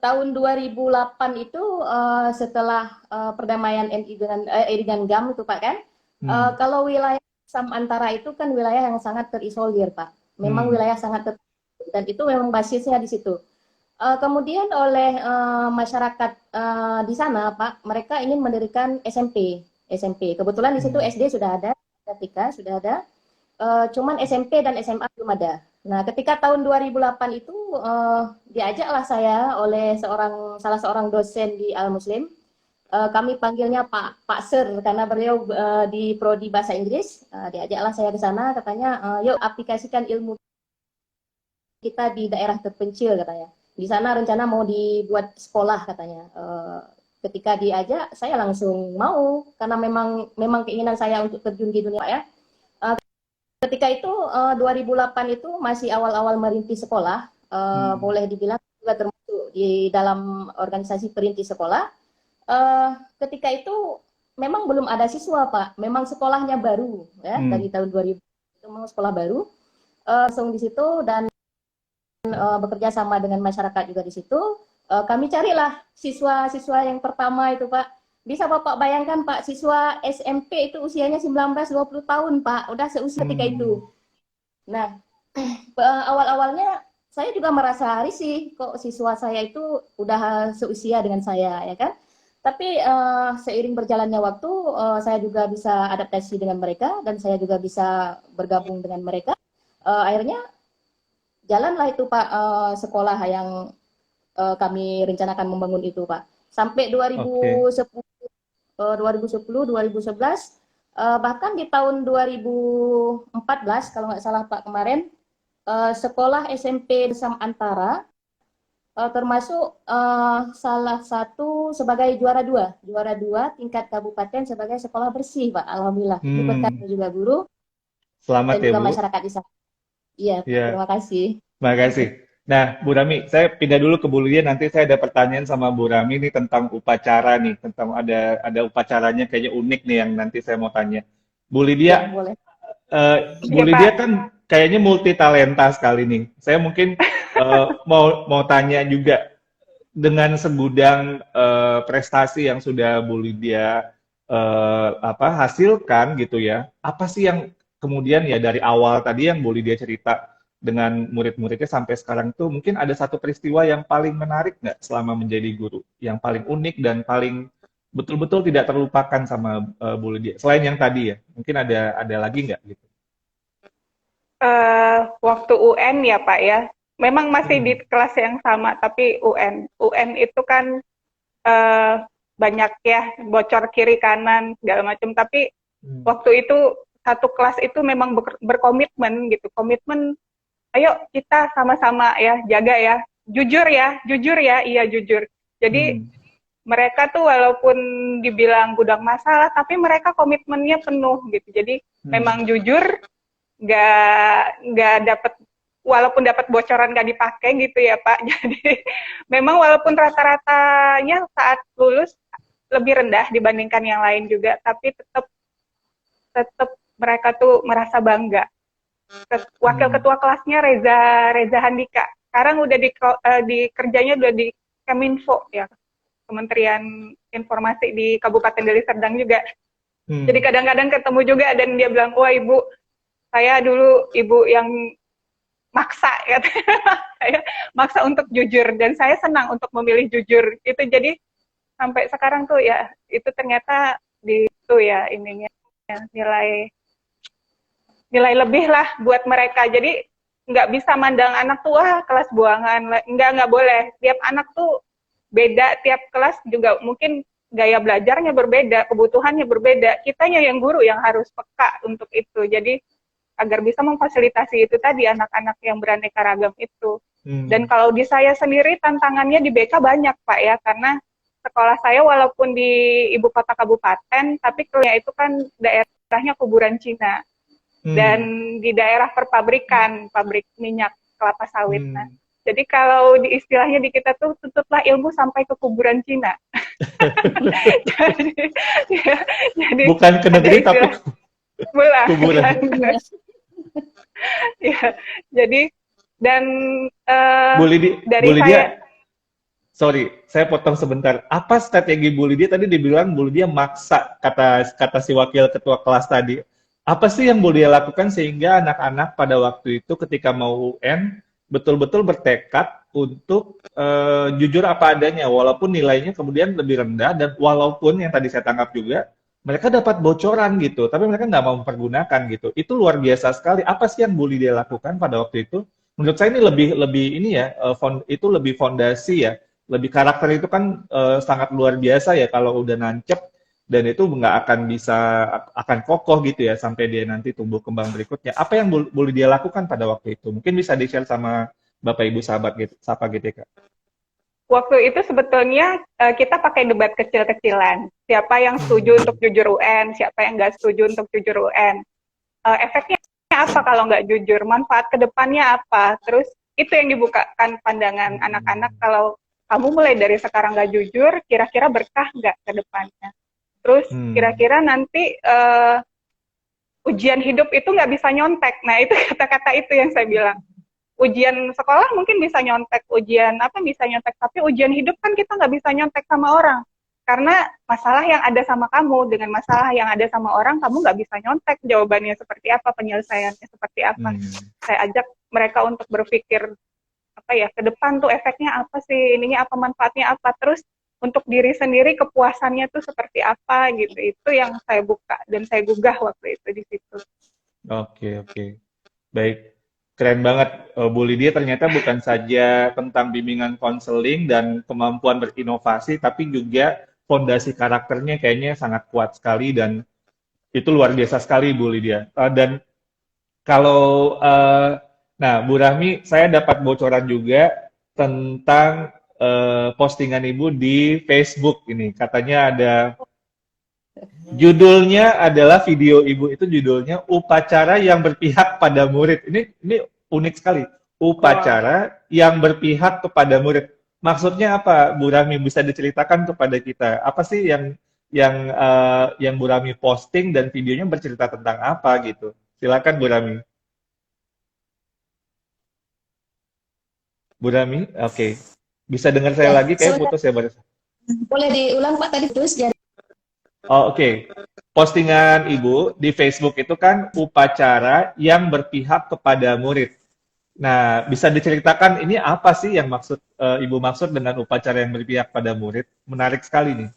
tahun 2008 itu setelah perdamaian MI dengan GAM itu Pak kan, Hmm. kalau wilayah Sam Antara itu kan wilayah yang sangat terisolir Pak, memang Hmm. wilayah sangat dan itu memang basisnya di situ. Kemudian oleh masyarakat di sana Pak, mereka ingin mendirikan SMP. Kebetulan di situ Hmm. SD sudah ada, ketika sudah ada, cuman SMP dan SMA belum ada. Nah, ketika tahun 2008 itu diajaklah saya oleh salah seorang dosen di Al Muslim. Kami panggilnya Pak Sir karena beliau di prodi bahasa Inggris. Diajaklah saya ke sana, katanya, yuk aplikasikan ilmu kita di daerah terpencil katanya. Di sana rencana mau dibuat sekolah katanya. Ketika diajak, saya langsung mau karena memang keinginan saya untuk terjun di dunia ya. Ketika itu 2008 itu masih awal-awal merintis sekolah, boleh dibilang juga termasuk di dalam organisasi perintis sekolah. Ketika itu memang belum ada siswa Pak, memang sekolahnya baru ya dari tahun 2000 itu memang sekolah baru, langsung di situ dan bekerja sama dengan masyarakat juga di situ. Kami carilah siswa-siswa yang pertama itu Pak. Bisa Bapak bayangkan Pak, siswa SMP itu usianya 19-20 tahun Pak, udah seusia ketika itu. Nah, awal-awalnya saya juga merasa risih, kok siswa saya itu udah seusia dengan saya, ya kan? Tapi seiring berjalannya waktu, saya juga bisa adaptasi dengan mereka, dan saya juga bisa bergabung dengan mereka. Akhirnya, jalanlah itu Pak, sekolah yang kami rencanakan membangun itu Pak. Sampai 2010, 2011, bahkan di tahun 2014 kalau nggak salah Pak kemarin, sekolah SMP Desam Antara termasuk salah satu sebagai juara dua tingkat kabupaten sebagai sekolah bersih Pak. Alhamdulillah. Ini berkat juga guru Selamat dan ya juga Bu. masyarakat di sana. Iya, Ya, terima kasih. terima kasih. Nah, Bu Rami, saya pindah dulu ke Bu Lydia. Nanti saya ada pertanyaan sama Bu Rami nih tentang upacara nih, tentang ada upacaranya kayaknya unik nih yang nanti saya mau tanya. Bu Ya, Lydia, boleh. Bu Iya, Lydia Pak. kan kayaknya multi talenta sekali nih. Saya mungkin mau tanya juga dengan segudang prestasi yang sudah Bu Lydia hasilkan gitu ya. Apa sih yang kemudian ya dari awal tadi yang Bu Lydia cerita dengan murid-muridnya sampai sekarang tuh mungkin ada satu peristiwa yang paling menarik nggak selama menjadi guru, yang paling unik dan paling betul-betul tidak terlupakan sama Bu Lydia. Selain yang tadi ya, mungkin ada lagi nggak gitu? Waktu UN ya Pak ya, memang masih di kelas yang sama, tapi UN. UN itu kan banyak ya, bocor kiri kanan segala macam. Tapi waktu itu satu kelas itu memang berkomitmen gitu, komitmen. Ayo kita sama-sama ya jaga ya, jujur ya, iya jujur. Jadi mereka tuh walaupun dibilang gudang masalah, tapi mereka komitmennya penuh gitu. Jadi memang jujur, nggak dapat, walaupun dapat bocoran nggak dipakai gitu ya Pak. Jadi memang walaupun rata-ratanya saat lulus lebih rendah dibandingkan yang lain juga, tapi tetap mereka tuh merasa bangga. Wakil ketua kelasnya Reza Handika. Sekarang udah di kerjanya udah di Keminfo ya, Kementerian Informasi di Kabupaten Deli Serdang juga. Jadi kadang-kadang ketemu juga dan dia bilang, wah Ibu, saya dulu ibu yang maksa ya, saya maksa untuk jujur dan saya senang untuk memilih jujur. Itu jadi sampai sekarang tuh ya itu ternyata di itu ya ininya nilai lebih lah buat mereka. Jadi nggak bisa mandang anak tuh wah kelas buangan, nggak boleh. Tiap anak tuh beda, tiap kelas juga mungkin gaya belajarnya berbeda, kebutuhannya berbeda. Kitanya yang guru yang harus peka untuk itu. Jadi agar bisa memfasilitasi itu tadi anak-anak yang beraneka ragam itu. Dan kalau di saya sendiri tantangannya di BK banyak Pak ya, karena sekolah saya walaupun di ibu kota kabupaten, tapi kelasnya itu kan daerahnya kuburan Cina. Dan di daerah perpabrikan, pabrik minyak kelapa sawit. Nah, jadi kalau di istilahnya di kita tuh tutuplah ilmu sampai ke kuburan Cina. jadi bukan ke negeri tapi kuburan. Ya, jadi dan Bu Lydia, dari Bu Lydia, saya, sorry, saya potong sebentar. Apa strategi Bu Lydia tadi dibilang Bu Lydia maksa kata si wakil ketua kelas tadi. Apa sih yang Bu Lydia lakukan sehingga anak-anak pada waktu itu ketika mau UN betul-betul bertekad untuk jujur apa adanya walaupun nilainya kemudian lebih rendah dan walaupun yang tadi saya tangkap juga mereka dapat bocoran gitu, tapi mereka nggak mau mempergunakan gitu. Itu luar biasa sekali. Apa sih yang Bu Lydia lakukan pada waktu itu menurut saya ini lebih lebih ini ya, itu lebih fondasi ya, lebih karakter itu kan sangat luar biasa ya kalau udah nancep dan itu nggak akan bisa akan kokoh gitu ya sampai dia nanti tumbuh kembang berikutnya. Apa yang boleh dia lakukan pada waktu itu? Mungkin bisa di-share sama Bapak Ibu sahabat gitu, Sapa GTK. Waktu itu sebetulnya kita pakai debat kecil-kecilan. Siapa yang setuju untuk jujur UN, siapa yang nggak setuju untuk jujur UN. Efeknya apa kalau nggak jujur? Manfaat kedepannya apa? Terus itu yang dibukakan pandangan anak-anak kalau kamu mulai dari sekarang nggak jujur, kira-kira berkah nggak ke depannya? Terus kira-kira nanti ujian hidup itu nggak bisa nyontek. Nah itu kata-kata itu yang saya bilang. Ujian sekolah mungkin bisa nyontek, ujian apa bisa nyontek, tapi ujian hidup kan kita nggak bisa nyontek sama orang. Karena masalah yang ada sama kamu dengan masalah yang ada sama orang, kamu nggak bisa nyontek jawabannya seperti apa, penyelesaiannya seperti apa. Saya ajak mereka untuk berpikir, apa ya, ke depan tuh efeknya apa sih, ininya apa, manfaatnya apa, terus untuk diri sendiri kepuasannya tuh seperti apa gitu. Itu yang saya buka dan saya gugah waktu itu di situ. Oke, oke. Baik. Keren banget, Bu Lydia. Ternyata bukan saja tentang bimbingan konseling dan kemampuan berinovasi, tapi juga fondasi karakternya kayaknya sangat kuat sekali dan itu luar biasa sekali, Bu Lydia. Dan kalau, nah Bu Rahmi, saya dapat bocoran juga tentang postingan Ibu di Facebook ini. Katanya ada judulnya adalah video Ibu itu judulnya Upacara yang Berpihak pada Murid. Ini unik sekali. Upacara yang berpihak kepada murid. Maksudnya apa, Bu Rami? Bisa diceritakan kepada kita? Apa sih yang Bu Rami posting dan videonya bercerita tentang apa gitu? Silakan Bu Rami. Bu Rami, oke. Bisa dengar saya lagi? Kayak putus ya, barusan. Boleh diulang Pak tadi terus jadi. Oh, oke. Postingan Ibu di Facebook itu kan upacara yang berpihak kepada murid. Nah, bisa diceritakan ini apa sih yang Ibu maksud dengan upacara yang berpihak pada murid? Menarik sekali nih.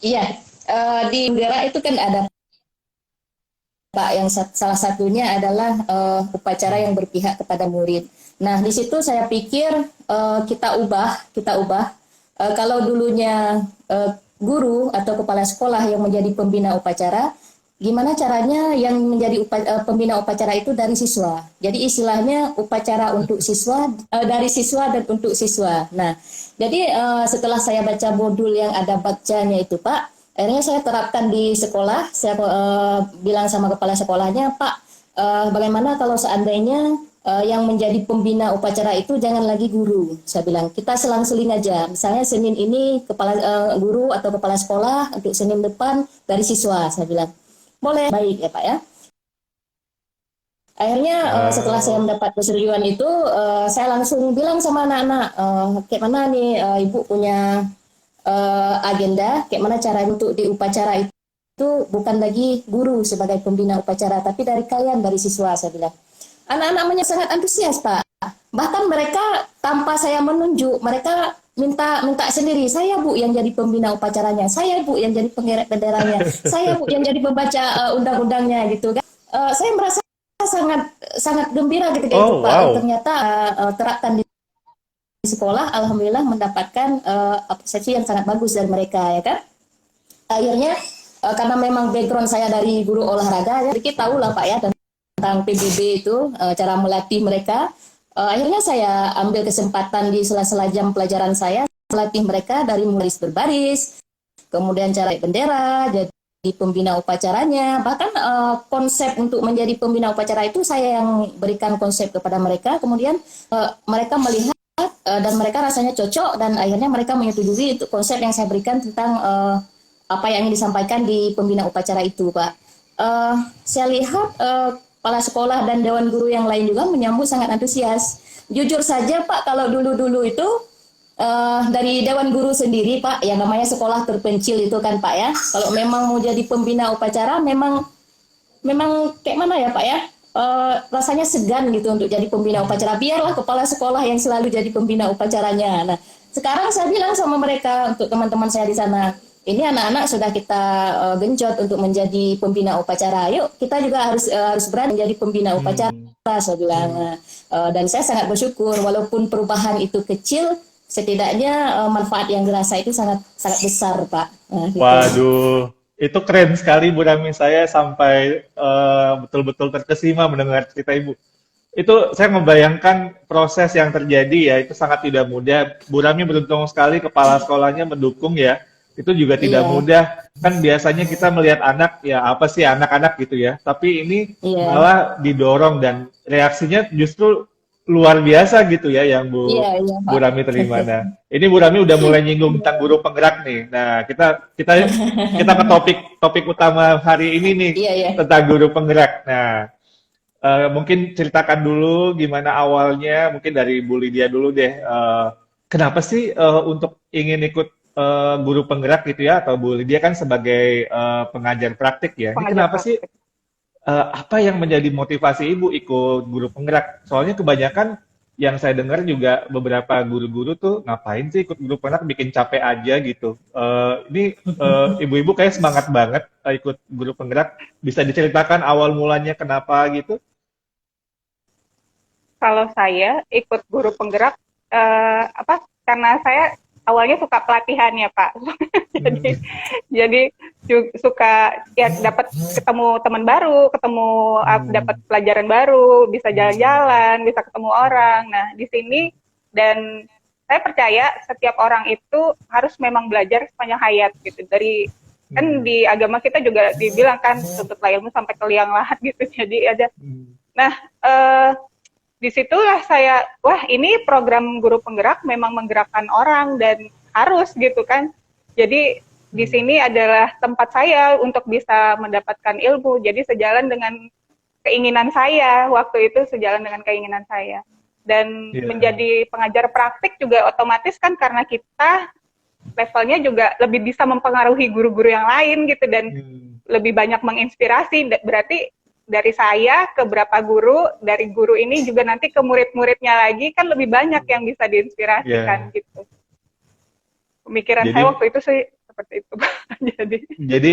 Iya, di negara itu kan ada Pak, yang salah satunya adalah upacara yang berpihak kepada murid. Nah, di situ saya pikir kita ubah. Kalau dulunya guru atau kepala sekolah yang menjadi pembina upacara, gimana caranya yang menjadi pembina upacara itu dari siswa. Jadi istilahnya upacara untuk siswa, dari siswa dan untuk siswa. Nah, jadi setelah saya baca modul yang ada bacanya itu Pak, akhirnya saya terapkan di sekolah. Saya bilang sama kepala sekolahnya, Pak, bagaimana kalau seandainya yang menjadi pembina upacara itu jangan lagi guru. Saya bilang, kita selang-seling aja. Misalnya Senin ini kepala guru atau kepala sekolah, untuk Senin depan dari siswa. Saya bilang, boleh, baik ya Pak ya. Akhirnya setelah saya mendapat persetujuan itu, saya langsung bilang sama anak-anak, kayak mana nih Ibu punya agenda, kayak mana cara untuk di upacara itu bukan lagi guru sebagai pembina upacara, tapi dari kalian, dari siswa, saya bilang. Anak-anaknya sangat antusias Pak. Bahkan mereka tanpa saya menunjuk, mereka minta sendiri, saya Bu yang jadi pembina upacaranya, saya Bu yang jadi pengerek benderanya, saya Bu yang jadi pembaca undang-undangnya gitu kan. Saya merasa sangat gembira gitu itu Pak. Wow. Ternyata terapkan di sekolah, alhamdulillah mendapatkan apresiasi yang sangat bagus dari mereka ya kan. Akhirnya karena memang background saya dari guru olahraga, ya sedikit tahu lah Pak ya tentang PBB itu, cara melatih mereka. Akhirnya saya ambil kesempatan di sela-sela jam pelajaran saya, melatih mereka dari baris berbaris, kemudian cara bendera, jadi pembina upacaranya. Bahkan konsep untuk menjadi pembina upacara itu saya yang berikan konsep kepada mereka, kemudian mereka melihat dan mereka rasanya cocok, dan akhirnya mereka menyetujui untuk konsep yang saya berikan tentang apa yang ingin disampaikan di pembina upacara itu Pak. Saya lihat kepala sekolah dan dewan guru yang lain juga menyambut sangat antusias. Jujur saja Pak, kalau dulu-dulu itu dari dewan guru sendiri Pak, yang namanya sekolah terpencil itu kan Pak ya, kalau memang mau jadi pembina upacara memang kayak mana ya Pak ya, rasanya segan gitu untuk jadi pembina upacara. Biarlah kepala sekolah yang selalu jadi pembina upacaranya. Nah, sekarang saya bilang sama mereka, untuk teman-teman saya di sana, ini anak-anak sudah kita genjot untuk menjadi pembina upacara. Yuk, kita juga harus berani menjadi pembina upacara, Hmm. saya bilang. Dan saya sangat bersyukur, walaupun perubahan itu kecil, setidaknya manfaat yang dirasa itu sangat sangat besar, Pak. Gitu. Waduh, itu keren sekali Bu Rami. Saya sampai betul-betul terkesima mendengar cerita Ibu. Itu saya membayangkan proses yang terjadi ya, itu sangat tidak mudah. Bu Rami beruntung sekali kepala sekolahnya mendukung ya. Itu juga tidak Iya, mudah. Kan biasanya kita melihat anak, ya apa sih anak-anak gitu ya. Tapi ini iya, malah didorong dan reaksinya justru luar biasa gitu ya yang iya, Bu iya, Bu Pak. Rami terima. Nah, ini Bu Rami udah mulai nyinggung tentang guru penggerak nih. Nah, kita ke topik utama hari ini nih Iya, iya. tentang guru penggerak. Nah, mungkin ceritakan dulu gimana awalnya, mungkin dari Bu Lydia dulu deh. Kenapa sih untuk ingin ikut guru penggerak gitu ya? Atau Bu Lydia kan sebagai pengajar praktik ya. Ini Pengajar kenapa sih? praktik. Apa yang menjadi motivasi Ibu ikut guru penggerak? Soalnya kebanyakan yang saya dengar juga beberapa guru-guru tuh ngapain sih ikut guru penggerak bikin capek aja gitu. Ini ibu-ibu kayak semangat banget ikut guru penggerak. Bisa diceritakan awal mulanya kenapa gitu? Kalau saya ikut guru penggerak, karena saya awalnya suka pelatihan ya Pak. jadi Hmm. jadi suka ya dapat ketemu teman baru, ketemu dapat Hmm. pelajaran baru, bisa Hmm. jalan-jalan, bisa ketemu orang. Nah di sini dan saya percaya setiap orang itu harus memang belajar sepanjang hayat gitu. Dari kan Hmm. di agama kita juga dibilang kan tuntutlah ilmu sampai ke liang lahat gitu. Jadi ada. Hmm. Nah disitulah saya, wah ini program guru penggerak memang menggerakkan orang dan harus gitu kan. Jadi di Hmm. sini adalah tempat saya untuk bisa mendapatkan ilmu. Jadi sejalan dengan keinginan saya, waktu itu sejalan dengan keinginan saya. Dan Ya. menjadi pengajar praktik juga otomatis kan karena kita levelnya juga lebih bisa mempengaruhi guru-guru yang lain gitu dan Hmm. lebih banyak menginspirasi. Berarti dari saya ke berapa guru, dari guru ini juga nanti ke murid-muridnya lagi kan lebih banyak yang bisa diinspirasikan Ya. gitu. Pemikiran saya Jadi waktu itu sih seperti itu. Jadi jadi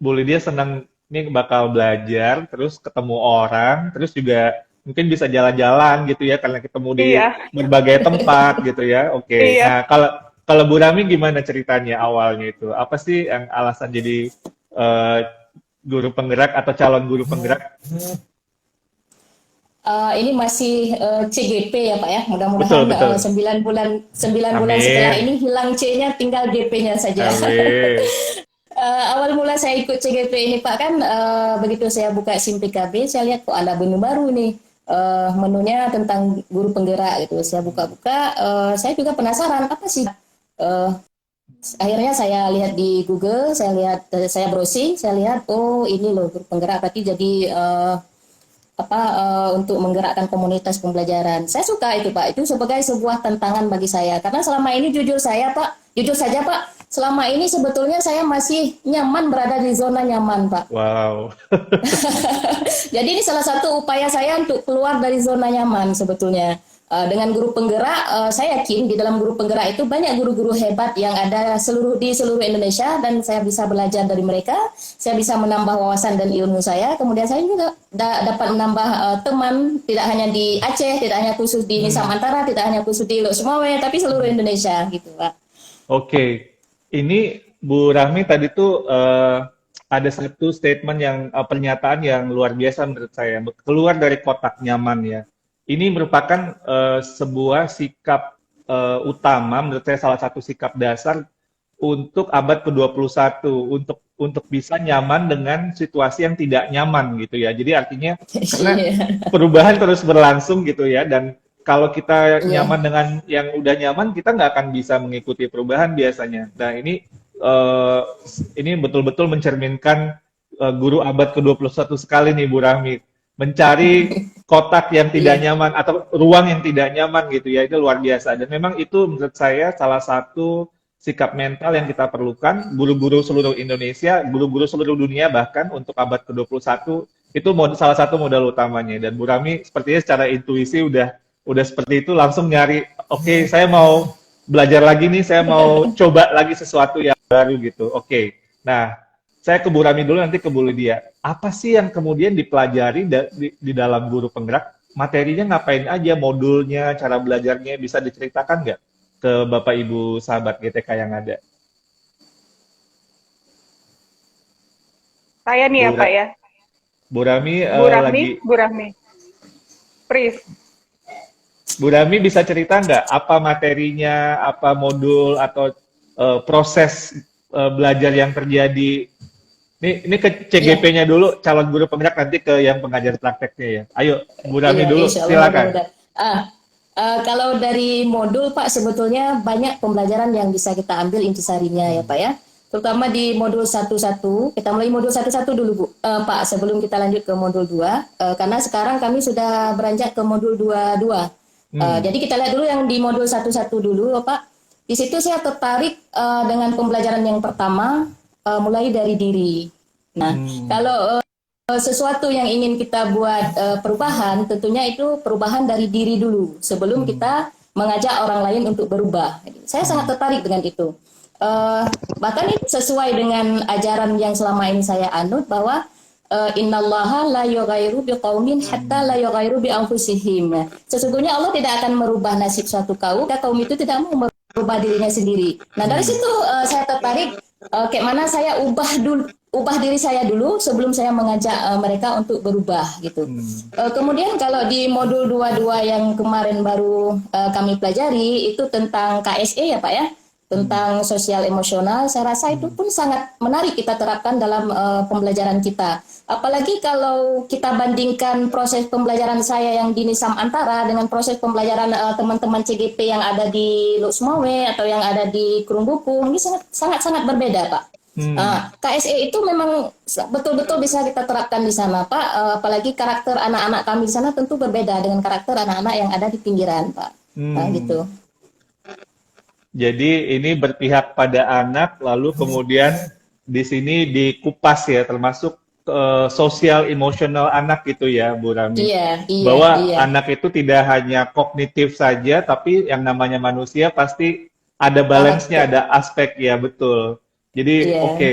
Bu Lydia senang nih bakal belajar, terus ketemu orang, terus juga mungkin bisa jalan-jalan gitu ya karena ketemu di iya, berbagai tempat gitu ya. Oke. iya. Nah, kalau kalau Bu Rami gimana ceritanya awalnya itu? Apa sih yang alasan jadi eh, guru penggerak atau calon guru penggerak? Ini masih CGP ya Pak ya. Betul, Mudah-mudahan betul. 9 bulan setelah Amin. ini hilang C-nya, tinggal GP-nya saja. Amin. Awal mula saya ikut CGP ini Pak kan begitu saya buka SIM PKB, saya lihat kok ada menu baru nih. Menunya tentang guru penggerak gitu. Saya buka-buka, saya juga penasaran apa sih. Eh, Akhirnya saya lihat di Google, saya browsing, saya lihat oh ini loh guru penggerak, berarti jadi untuk menggerakkan komunitas pembelajaran. Saya suka itu Pak. Itu sebagai sebuah tantangan bagi saya karena selama ini jujur saja Pak, selama ini sebetulnya saya masih nyaman berada di zona nyaman Pak. Wow. Jadi ini salah satu upaya saya untuk keluar dari zona nyaman sebetulnya. Dengan guru penggerak, saya yakin di dalam guru penggerak itu banyak guru-guru hebat yang ada di seluruh Indonesia dan saya bisa belajar dari mereka. Saya bisa menambah wawasan dan ilmu saya. Kemudian saya juga dapat menambah teman, tidak hanya di Aceh, tidak hanya khusus di Nisa Hmm. Mantara, tidak hanya khusus di Lok Sumawe, tapi seluruh Indonesia gitu Pak. Oke, ini Bu Rahmi tadi tuh ada satu statement yang pernyataan yang luar biasa menurut saya, keluar dari kotak nyaman ya. Ini merupakan sebuah sikap utama, menurut saya salah satu sikap dasar untuk abad ke-21, untuk bisa nyaman dengan situasi yang tidak nyaman gitu ya. Jadi artinya karena Iya, perubahan terus berlangsung gitu ya, dan kalau kita iya, nyaman dengan yang udah nyaman, kita nggak akan bisa mengikuti perubahan biasanya. Nah, eh, ini betul-betul mencerminkan guru abad ke-21 sekali nih Bu Rahmi. Mencari kotak yang tidak iya. nyaman atau ruang yang tidak nyaman gitu ya, itu luar biasa. Dan memang itu menurut saya salah satu sikap mental yang kita perlukan, guru-guru seluruh Indonesia, guru-guru seluruh dunia bahkan untuk abad ke-21 itu salah satu modal utamanya. Dan Bu Rami sepertinya secara intuisi udah seperti itu langsung nyari, oke, saya mau belajar lagi nih, saya mau coba lagi sesuatu yang baru gitu. Oke. Nah, saya ke Bu Rami dulu, nanti ke Bu Lydia. Apa sih yang kemudian dipelajari di dalam guru penggerak? Materinya ngapain aja, modulnya, cara belajarnya, bisa diceritakan nggak ke Bapak Ibu sahabat GTK yang ada? Saya nih ya Bu, Pak ya. Bu Rami Bu Rahmi, lagi, Bu Rahmi. Please. Bu Rami bisa cerita nggak apa materinya, apa modul atau proses belajar yang terjadi? Ini ke Iya, CGP-nya dulu, calon guru penggerak, nanti ke yang pengajar prakteknya ya. Ayo, Bu Rami iya, dulu, insya Allah silakan. mudah-mudahan. Kalau dari modul Pak, sebetulnya banyak pembelajaran yang bisa kita ambil intisarinya ya Pak ya. Terutama di modul 1.1, kita mulai modul 1.1 dulu Bu, Pak, sebelum kita lanjut ke modul 2, karena sekarang kami sudah beranjak ke modul 2.2. Hmm. Jadi kita lihat dulu yang di modul 1.1 dulu Pak. Di situ saya tertarik dengan pembelajaran yang pertama, mulai dari diri. Nah, Hmm. kalau sesuatu yang ingin kita buat perubahan, tentunya itu perubahan dari diri dulu sebelum Hmm. kita mengajak orang lain untuk berubah. Saya sangat Hmm. tertarik dengan itu. Bahkan itu sesuai dengan ajaran yang selama ini saya anut bahwa innallaha la yughayyiru biqaumin hatta la yughayyiru bi anfusihim. Sesungguhnya Allah tidak akan merubah nasib suatu kaum jika kaum itu tidak mau merubah dirinya sendiri. Nah, dari Hmm. situ saya tertarik kayak mana saya ubah diri saya dulu sebelum saya mengajak mereka untuk berubah gitu. Hmm. Kemudian kalau di modul 22 yang kemarin baru kami pelajari itu tentang KSE ya Pak ya, Hmm. tentang sosial emosional, saya rasa itu Hmm. pun sangat menarik kita terapkan dalam pembelajaran kita. Apalagi kalau kita bandingkan proses pembelajaran saya yang di Nisam Antara dengan proses pembelajaran teman-teman CGP yang ada di Luxmawe atau yang ada di Kurung Bukung, ini sangat berbeda Pak. Hmm. KSE itu memang betul-betul bisa kita terapkan di sana Pak. Apalagi karakter anak-anak kami di sana tentu berbeda dengan karakter anak-anak yang ada di pinggiran Pak. Hmm. Gitu. Jadi ini berpihak pada anak, lalu kemudian di sini dikupas ya, termasuk sosial emosional anak gitu ya, Bu Rami. Iya, iya, Bahwa iya. anak itu tidak hanya kognitif saja, tapi yang namanya manusia pasti ada balance-nya, Karakter. ada aspek ya, betul. Jadi Iya. oke.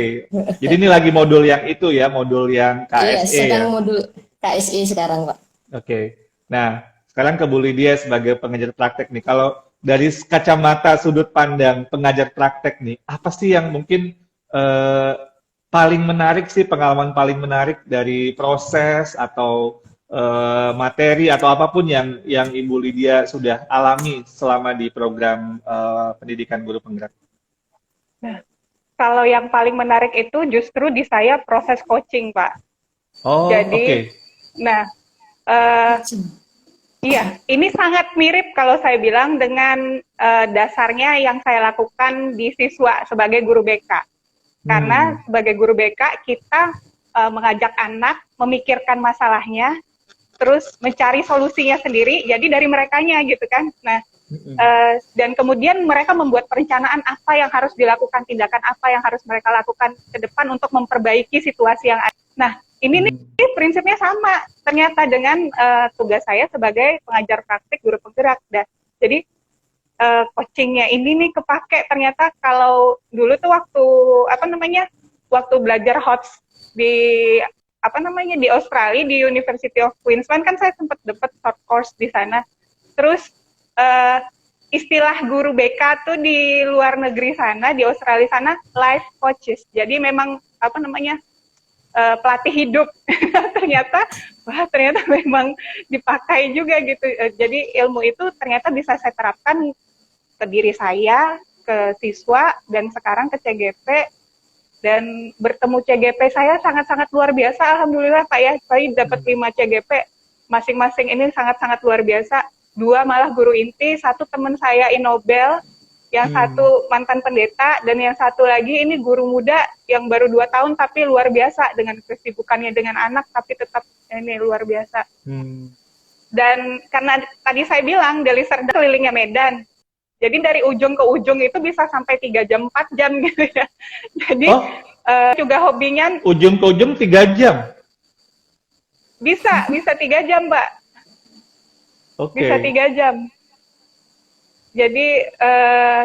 Jadi ini lagi modul yang itu ya, modul yang Iya, KSE sedang ya. modul KSE sekarang, Pak. Oke. Nah, sekarang ke Bu Lydia sebagai pengajar praktek nih. Kalau dari kacamata sudut pandang pengajar praktek nih, apa sih yang mungkin eh, paling menarik sih, pengalaman paling menarik dari proses atau materi atau apapun yang Ibu Lydia sudah alami selama di program pendidikan guru penggerak? Nah, kalau yang paling menarik itu justru di saya proses coaching, Pak. Oh, oke. Jadi, nah, eh, iya, ini sangat mirip kalau saya bilang dengan dasarnya yang saya lakukan di siswa sebagai guru BK. Karena Hmm. sebagai guru BK kita mengajak anak memikirkan masalahnya, terus mencari solusinya sendiri. Jadi dari merekanya gitu kan. Nah, Mm-mm. dan kemudian mereka membuat perencanaan apa yang harus dilakukan, tindakan apa yang harus mereka lakukan ke depan untuk memperbaiki situasi yang ada. Nah, ini nih Hmm. prinsipnya sama ternyata dengan tugas saya sebagai pengajar praktik guru penggerak. Jadi coachingnya ini nih kepake ternyata kalau dulu tuh waktu belajar HOTS di di Australia di University of Queensland kan saya sempat dapat short course di sana. Terus uh, istilah guru BK tuh di luar negeri sana, di Australia sana, life coaches. Jadi memang pelatih hidup. ternyata memang dipakai juga gitu. Jadi ilmu itu ternyata bisa saya terapkan ke diri saya, ke siswa, dan sekarang ke CGP. Dan bertemu CGP saya sangat-sangat luar biasa, alhamdulillah Pak ya. Saya dapat 5 CGP, masing-masing ini sangat-sangat luar biasa. 2 malah guru inti, 1 teman saya Inobel, yang 1 mantan pendeta, dan yang 1 lagi ini guru muda yang baru 2 tahun tapi luar biasa dengan kesibukannya dengan anak, tapi tetap ini luar biasa. Dan karena tadi saya bilang Deli Serdang kelilingnya Medan, jadi dari ujung ke ujung itu bisa sampai 3 jam, 4 jam gitu ya. Jadi juga hobinya Ujung ke ujung 3 jam. Bisa 3 jam, Mbak. Oke. Bisa 3 jam. Jadi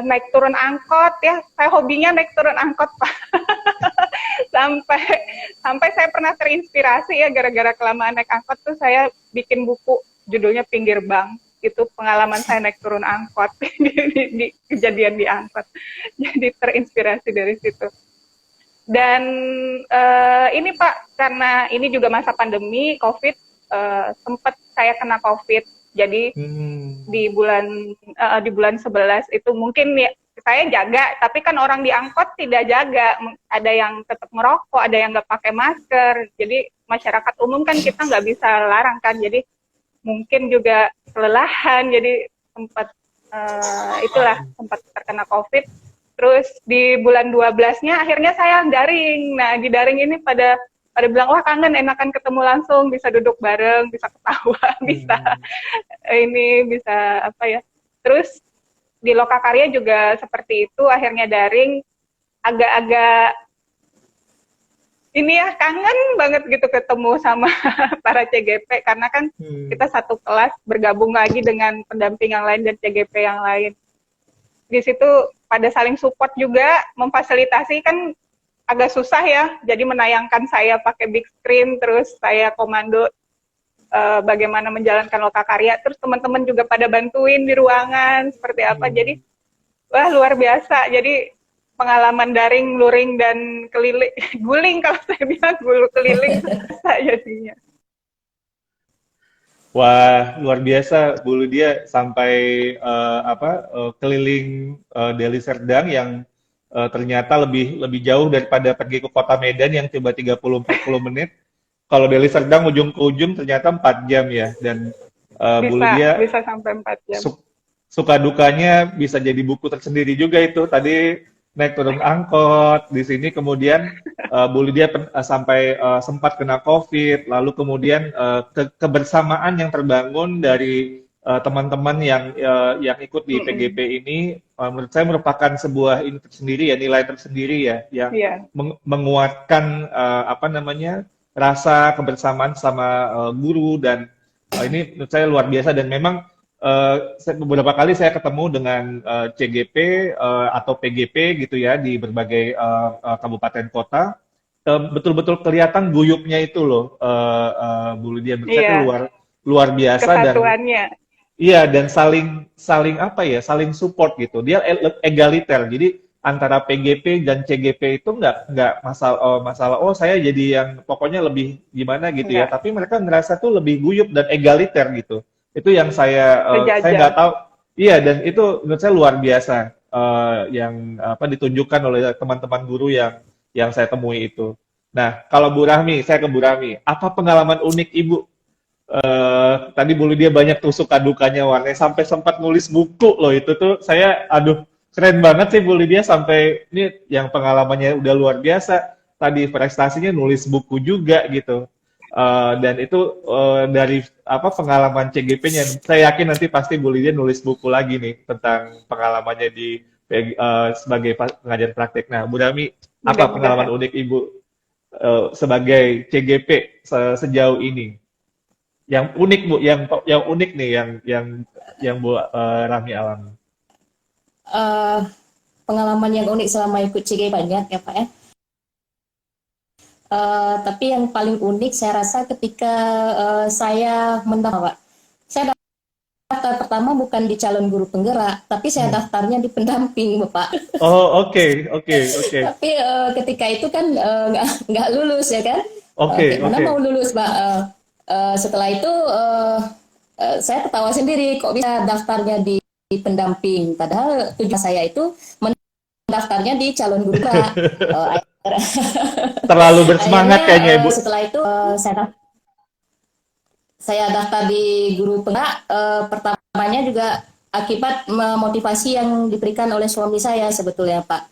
naik turun angkot ya, saya hobinya naik turun angkot Pak. sampai sampai saya pernah terinspirasi ya gara-gara kelamaan naik angkot tuh saya bikin buku judulnya Pinggir Bang. Itu pengalaman saya naik turun angkot di kejadian di angkot. Jadi terinspirasi dari situ. Dan ini Pak, karena ini juga masa pandemi COVID, sempat saya kena COVID. Jadi di bulan 11 itu mungkin ya, saya jaga, tapi kan orang di angkot tidak jaga. Ada yang tetap merokok, ada yang nggak pakai masker. Jadi masyarakat umum kan kita nggak bisa larang kan. Jadi mungkin juga kelelahan. Jadi sempat sempat terkena COVID. Terus di bulan 12-nya akhirnya saya daring. Nah, di daring ini pada bilang, wah kangen, enakan ketemu langsung, bisa duduk bareng, bisa ketawa, bisa apa ya. Terus di Lokakarya juga seperti itu, akhirnya daring, agak-agak ini ya, kangen banget gitu ketemu sama para CGP, karena kan kita satu kelas bergabung lagi dengan pendamping yang lain dan CGP yang lain. Di situ pada saling support juga, memfasilitasi kan agak susah ya, jadi menayangkan saya pakai big screen, terus saya komando bagaimana menjalankan Lokakarya, terus teman-teman juga pada bantuin di ruangan, seperti apa, jadi wah luar biasa, jadi pengalaman daring, luring, dan keliling, guling kalau saya bilang, gulu keliling, saya jadinya. Wah, luar biasa Bu Lydia sampai keliling Deli Serdang yang ternyata lebih jauh daripada pergi ke kota Medan yang coba 30-40 menit. Kalau Deli Serdang ujung ke ujung ternyata 4 jam ya. Dan Bu Lydia bisa sampai 4 jam. Suka dukanya bisa jadi buku tersendiri juga itu. Tadi naik turun angkot di sini, kemudian Bu Lydia sampai sempat kena COVID, lalu kemudian kebersamaan yang terbangun dari teman-teman yang ikut di PGP ini, menurut saya merupakan sebuah ini tersendiri ya, nilai tersendiri ya, yang menguatkan rasa kebersamaan sama guru, dan ini menurut saya luar biasa. Dan memang beberapa kali saya ketemu dengan CGP atau PGP gitu ya di berbagai kabupaten kota, betul-betul kelihatan guyupnya itu loh, Bu Lydia, luar biasa. Kesatuannya. Dan saling apa ya, saling support gitu. Dia egaliter. Jadi antara PGP dan CGP itu nggak masalah saya jadi yang pokoknya lebih gimana gitu ya. Tapi mereka ngerasa tuh lebih guyup dan egaliter gitu. Itu yang saya nggak tahu. Iya, dan itu menurut saya luar biasa yang ditunjukkan oleh teman-teman guru yang saya temui itu. Nah, kalau Bu Rahmi, saya ke Bu Rahmi. Apa pengalaman unik Ibu? Tadi Bu Lydia banyak tuh suka dukanya, warnanya sampai sempat nulis buku loh. Itu tuh saya, keren banget sih Bu Lydia, sampai ini yang pengalamannya udah luar biasa. Tadi prestasinya nulis buku juga gitu. Dan itu dari pengalaman CGP-nya, saya yakin nanti pasti Bu Lydia nulis buku lagi nih tentang pengalamannya di sebagai pengajar praktek. Nah, Bu Rahmi, apa pengalaman unik Ibu sebagai CGP sejauh ini? Yang unik Bu, yang unik nih yang Bu Rahmi alami. Pengalaman yang unik selama ikut CGP banyak ya Pak ya. Tapi yang paling unik saya rasa ketika saya mendaftar, Pak. Saya daftar pertama bukan di calon guru penggerak, tapi saya daftarnya di pendamping, Bapak. Oh, oke. Tapi ketika itu kan nggak lulus ya kan? Mana mau lulus, Pak? Setelah itu saya ketawa sendiri, kok bisa daftarnya di pendamping, padahal tujuan saya itu mendaftarnya di calon guru penggerak. Terlalu bersemangat kayaknya Ibu. Setelah itu saya daftar di guru penggerak, pertamanya juga akibat motivasi yang diberikan oleh suami saya sebetulnya Pak.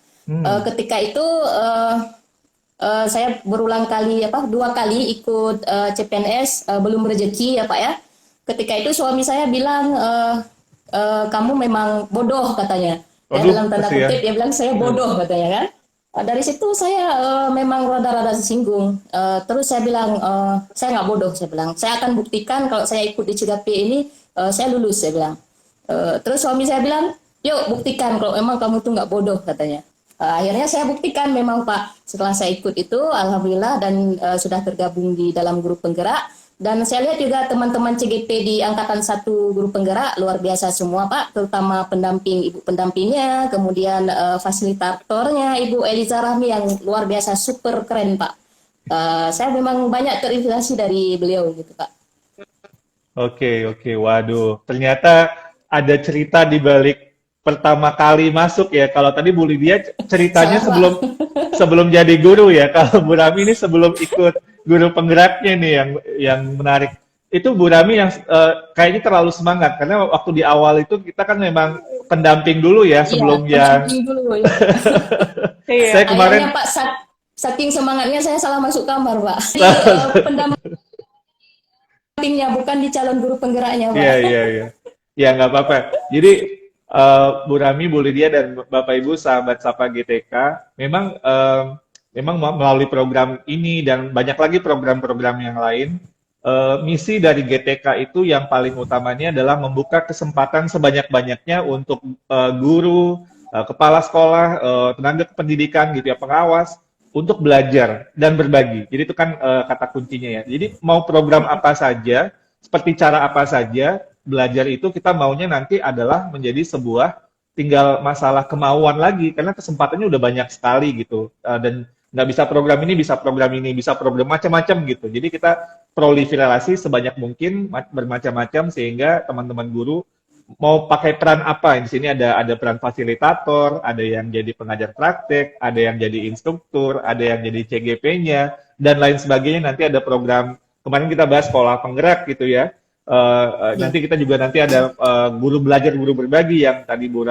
Ketika itu saya berulang kali 2 kali ikut CPNS, belum rezeki ya Pak ya. Ketika itu suami saya bilang kamu memang bodoh katanya. Dalam tanda kutip dia bilang saya bodoh katanya kan. Dari situ saya memang rada-rada tersinggung. Terus saya bilang saya nggak bodoh, saya bilang saya akan buktikan kalau saya ikut di CGP ini saya lulus, saya bilang. Terus suami saya bilang yuk buktikan kalau memang kamu tuh nggak bodoh katanya. Akhirnya saya buktikan memang Pak. Setelah saya ikut itu, alhamdulillah dan sudah tergabung di dalam grup penggerak. Dan saya lihat juga teman-teman CGP di angkatan 1 grup penggerak luar biasa semua Pak, terutama pendamping ibu pendampingnya, kemudian fasilitatornya Ibu Eliza Rahmi yang luar biasa super keren Pak. Saya memang banyak terinspirasi dari beliau gitu Pak. Oke. Waduh, ternyata ada cerita di balik pertama kali masuk ya. Kalau tadi Bu Lydia ceritanya Salah Pak. sebelum jadi guru ya. Kalau Bu Rami ini sebelum ikut guru penggeraknya nih yang menarik. Itu Bu Rami yang kayaknya terlalu semangat karena waktu di awal itu kita kan memang pendamping dulu ya Iya, sebelum yang pendamping dulu ya. Iya. saya kemarin Akhirnya Pak, saking semangatnya saya salah masuk kamar Pak. Jadi, pendampingnya bukan di calon guru penggeraknya Pak. Iya. Ya nggak apa-apa. Jadi Bu Rami, Bu Lydia dan Bapak Ibu sahabat Sapa GTK, memang melalui program ini dan banyak lagi program-program yang lain, misi dari GTK itu yang paling utamanya adalah membuka kesempatan sebanyak-banyaknya untuk guru, kepala sekolah, tenaga kependidikan gitu ya, pengawas untuk belajar dan berbagi. Jadi itu kan kata kuncinya ya. Jadi mau program apa saja, seperti cara apa saja, belajar itu kita maunya nanti adalah menjadi sebuah tinggal masalah kemauan lagi karena kesempatannya udah banyak sekali gitu. Dan nggak bisa program ini, bisa program ini, bisa program macam-macam gitu. Jadi kita proliferasi sebanyak mungkin bermacam-macam sehingga teman-teman guru mau pakai peran apa? Di sini ada peran fasilitator, ada yang jadi pengajar praktek, ada yang jadi instruktur, ada yang jadi CGP-nya, dan lain sebagainya. Nanti ada program, kemarin kita bahas sekolah penggerak gitu ya. Nanti kita juga nanti ada guru belajar, guru berbagi yang tadi Bu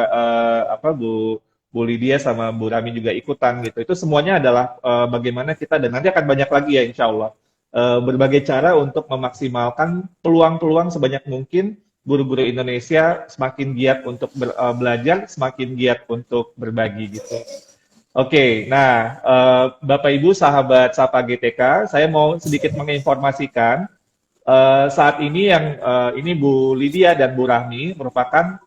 Lydia sama Bu Rami juga ikutan gitu. Itu semuanya adalah bagaimana kita, dan nanti akan banyak lagi ya insya Allah. Berbagai cara untuk memaksimalkan peluang-peluang sebanyak mungkin guru-guru Indonesia semakin giat untuk belajar, semakin giat untuk berbagi gitu. Oke, nah Bapak Ibu sahabat Sapa GTK, saya mau sedikit menginformasikan saat ini ini Bu Lydia dan Bu Rahmi merupakan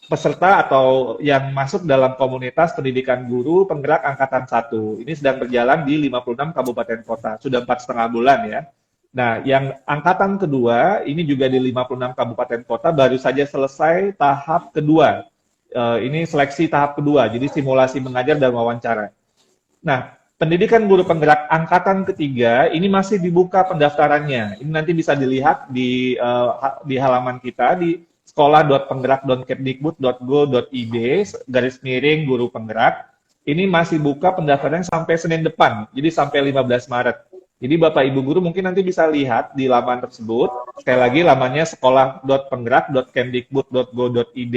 peserta atau yang masuk dalam komunitas pendidikan guru penggerak angkatan 1. Ini sedang berjalan di 56 kabupaten kota, sudah 4,5 bulan ya. Nah, yang angkatan kedua, ini juga di 56 kabupaten kota, baru saja selesai tahap kedua. Ini seleksi tahap kedua, jadi simulasi mengajar dan wawancara. Nah, pendidikan guru penggerak angkatan ketiga, ini masih dibuka pendaftarannya. Ini nanti bisa dilihat di halaman kita, di sekolah.penggerak.kemdikbud.go.id, /guru penggerak. Ini masih buka pendaftaran sampai Senin depan, jadi sampai 15 Maret. Jadi Bapak Ibu Guru mungkin nanti bisa lihat di laman tersebut. Sekali lagi lamannya sekolah.penggerak.kemdikbud.go.id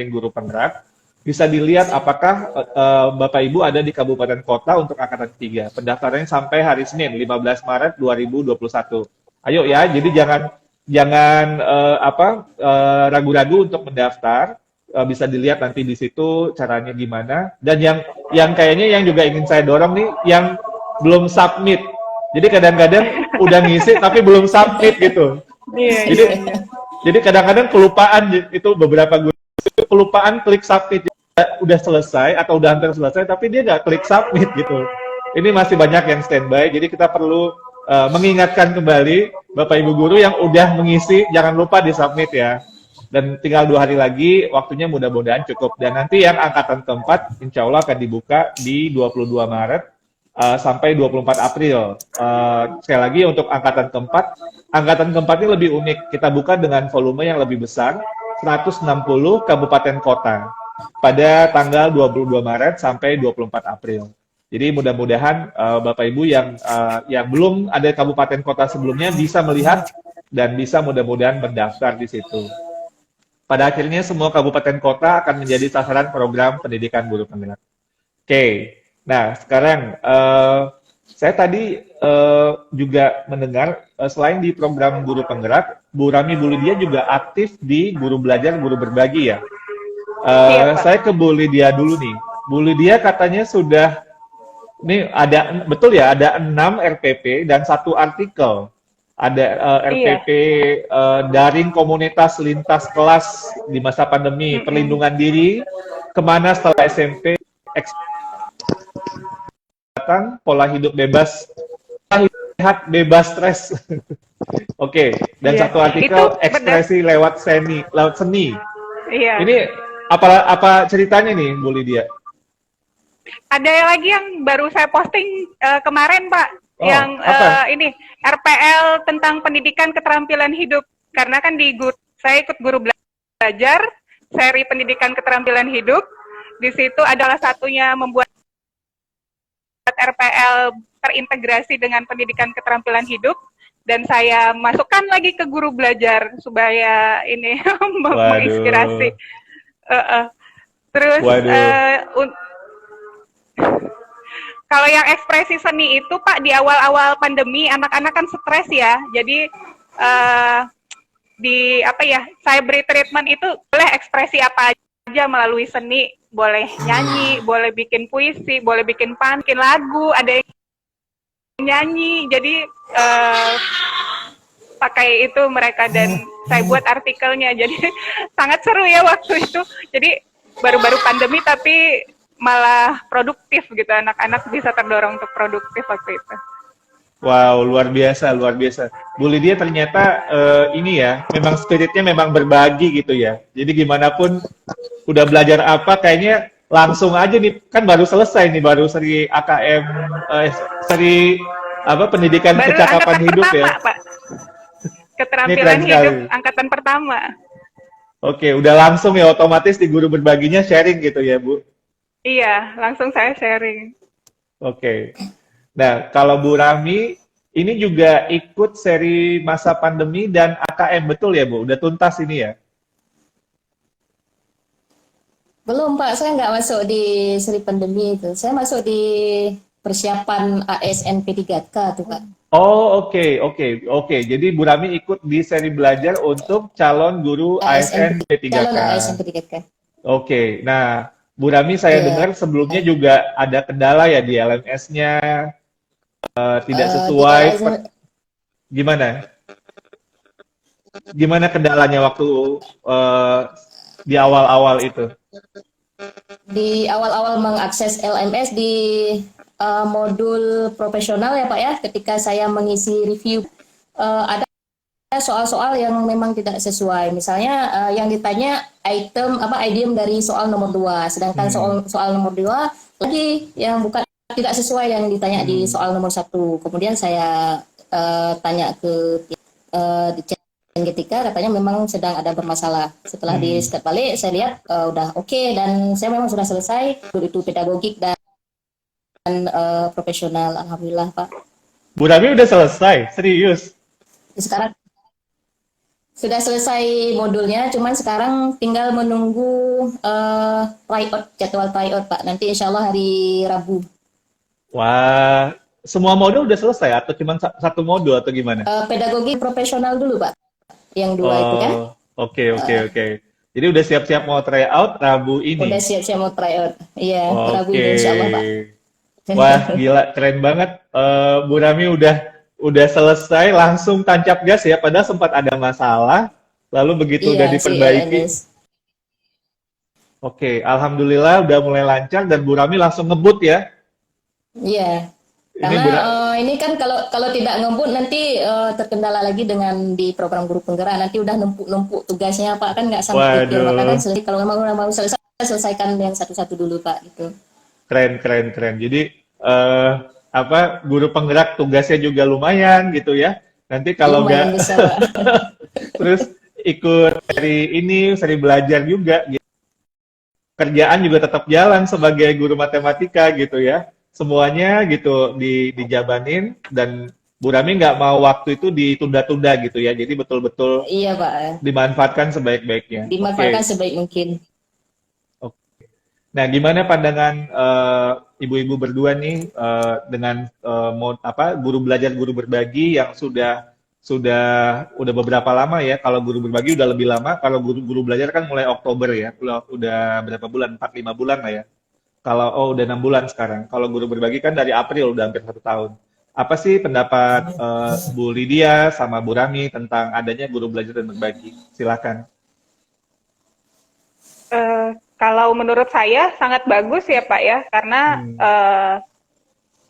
/guru penggerak. Bisa dilihat apakah Bapak Ibu ada di kabupaten kota untuk angkatan 3. Pendaftarannya sampai hari Senin 15 Maret 2021. Ayo ya, jadi jangan ragu-ragu untuk mendaftar. Bisa dilihat nanti di situ caranya gimana. Dan yang kayaknya yang juga ingin saya dorong nih, yang belum submit. Jadi kadang-kadang udah ngisi tapi belum submit gitu. Jadi kadang-kadang kelupaan itu beberapa guru kelupaan klik submit, udah selesai atau udah hampir selesai tapi dia nggak klik submit gitu. Ini masih banyak yang standby, jadi kita perlu mengingatkan kembali Bapak Ibu Guru yang udah mengisi jangan lupa di submit ya. Dan tinggal 2 hari lagi, waktunya mudah-mudahan cukup. Dan nanti yang angkatan keempat insya Allah akan dibuka di 22 Maret sampai 24 April. Sekali lagi untuk angkatan keempat ini lebih unik. Kita buka dengan volume yang lebih besar, 160 kabupaten kota pada tanggal 22 Maret sampai 24 April. Jadi mudah-mudahan Bapak Ibu yang belum ada kabupaten kota sebelumnya bisa melihat dan bisa mudah-mudahan mendaftar di situ. Pada akhirnya semua kabupaten kota akan menjadi sasaran program pendidikan guru penggerak. Oke. Nah, sekarang saya tadi juga mendengar selain di program guru penggerak, Bu Rami, Bu Lydia juga aktif di guru belajar, guru berbagi ya. Saya ke Bu Lydia dulu nih. Bu Lydia katanya sudah, ini ada betul ya, ada 6 RPP dan 1 artikel. ada Iya. RPP daring komunitas lintas kelas di masa pandemi, Mm-mm. perlindungan diri, kemana setelah SMP, kesehatan, pola hidup bebas, sehat bebas stres. Oke, dan Iya. satu Itu artikel ekspresi lewat seni. iya. Ini apa ceritanya nih, Bu Lydia? Ada lagi yang baru saya posting kemarin, Pak, Oh, yang apa? ini RPL tentang pendidikan keterampilan hidup. Karena kan saya ikut guru belajar seri pendidikan keterampilan hidup. Di situ adalah satunya membuat RPL terintegrasi dengan pendidikan keterampilan hidup, dan saya masukkan lagi ke guru belajar supaya ini menginspirasi. Waduh, Terus waduh. kalau yang ekspresi seni itu, Pak, di awal-awal pandemi anak-anak kan stres ya. Jadi di apa ya, saya beri treatment itu boleh ekspresi apa aja melalui seni, boleh nyanyi, boleh bikin puisi, boleh bikin lagu, ada yang nyanyi. Jadi pakai itu mereka, dan saya buat artikelnya. Jadi sangat seru ya waktu itu. Jadi baru-baru pandemi tapi malah produktif gitu, anak-anak bisa terdorong untuk produktif waktu itu. Wow, luar biasa, luar biasa. Bu Lydia ternyata ini ya, memang spiritnya memang berbagi gitu ya. Jadi gimana pun udah belajar apa, kayaknya langsung aja nih, kan baru selesai nih, baru seri AKM, seri apa pendidikan Baru kecakapan angkatan hidup pertama, ya. Pak. Ini keren Keterampilan hidup sekali. angkatan pertama. Oke, udah langsung ya otomatis di guru berbaginya sharing gitu ya, Bu. Iya, langsung saya sharing. Oke. Nah, kalau Bu Rami ini juga ikut seri masa pandemi dan AKM, betul ya, Bu? Udah tuntas ini ya? Belum Pak, saya nggak masuk di seri pandemi itu. Saya masuk di persiapan ASN P3K tuh Pak. Oh, oke. Jadi Bu Rami ikut di seri belajar untuk calon guru ASN ASN P3K. calon ASN P3K. Oke. Nah, Bu Rami saya dengar Iya. sebelumnya juga ada kendala ya di LMS-nya, tidak Di sesuai. LSM, Gimana? Gimana kendalanya waktu eh, di awal-awal itu? di awal-awal mengakses LMS di modul profesional ya Pak ya, ketika saya mengisi review ada soal-soal yang memang tidak sesuai. Misalnya yang ditanya idiom dari soal nomor 2, sedangkan Hmm. soal nomor 2 lagi yang bukan, tidak sesuai yang ditanya di Hmm. soal nomor 1. Kemudian saya tanya ke di chat ketika katanya memang sedang ada bermasalah. Setelah di Hmm. step balik saya lihat udah oke, dan saya memang sudah selesai itu pedagogik dan profesional, alhamdulillah Pak. Bu Rami udah selesai, serius. Sekarang sudah selesai modulnya, cuman sekarang tinggal menunggu jadwal tryout Pak. Nanti insya Allah hari Rabu. Wah, semua modul udah selesai atau cuma satu modul atau gimana? Pedagogi profesional dulu Pak, yang dua itu kan. Oh, oke. Jadi udah siap-siap mau try out Rabu Udah ini. siap-siap mau tryout. Iya, Rabu Oke. ini insya Allah Pak. Wah, gila, keren banget. Bu Rami udah selesai, langsung tancap gas ya. Padahal sempat ada masalah, lalu begitu Iya, udah si diperbaiki, LMS. oke, alhamdulillah udah mulai lancar dan Bu Rami langsung ngebut ya. Iya. Ini Karena Bu Rami, ini kan kalau kalau tidak ngebut nanti terkendala lagi dengan di program guru penggerak, nanti udah numpuk-numpuk tugasnya Pak, kan nggak sanggup pikir, makanya waduh, kan selesai, kalau memang udah mau selesai selesaikan yang satu-satu dulu Pak gitu. keren. Jadi apa guru penggerak tugasnya juga lumayan gitu ya. Nanti kalau Lumayan nggak besar Pak. terus ikut seri belajar juga gitu. Kerjaan juga tetap jalan sebagai guru matematika gitu ya. Semuanya gitu dijabanin dan Bu Rami nggak mau waktu itu ditunda-tunda gitu ya. Jadi betul-betul Iya Pak, dimanfaatkan sebaik-baiknya. dimanfaatkan Oke. sebaik mungkin. Nah, gimana pandangan ibu-ibu berdua nih dengan guru belajar guru berbagi yang sudah udah beberapa lama ya. Kalau guru berbagi udah lebih lama. Kalau guru belajar kan mulai Oktober ya. Udah berapa bulan? 4-5 bulan lah ya. Kalau udah 6 bulan sekarang. Kalau guru berbagi kan dari April udah hampir 1 tahun. apa sih pendapat Bu Lydia sama Bu Rami tentang adanya guru belajar dan berbagi? Silakan. Kalau menurut saya sangat bagus ya Pak ya, karena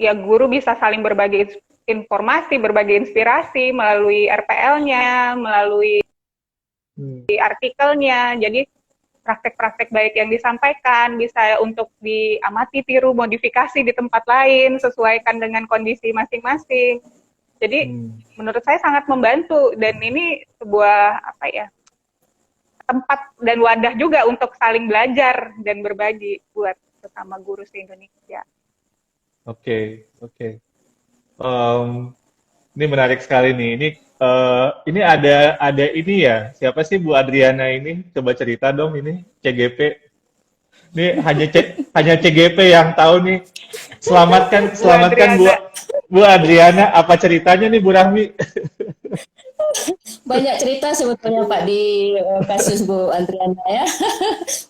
ya guru bisa saling berbagi informasi, berbagi inspirasi melalui RPL-nya, melalui artikelnya. Jadi praktek-praktek baik yang disampaikan bisa untuk diamati, tiru, modifikasi di tempat lain, sesuaikan dengan kondisi masing-masing. Jadi menurut saya sangat membantu, dan ini sebuah apa ya, tempat dan wadah juga untuk saling belajar dan berbagi buat sesama guru se-Indonesia. Oke. Ini menarik sekali nih. Ini ada ini ya. Siapa sih Bu Adriana ini? Coba cerita dong ini CGP. Ini hanya CGP yang tahu nih. Selamatkan Bu Adriana. Apa ceritanya nih Bu Rahmi? Banyak cerita sebetulnya Pak di kasus Bu Adriana ya.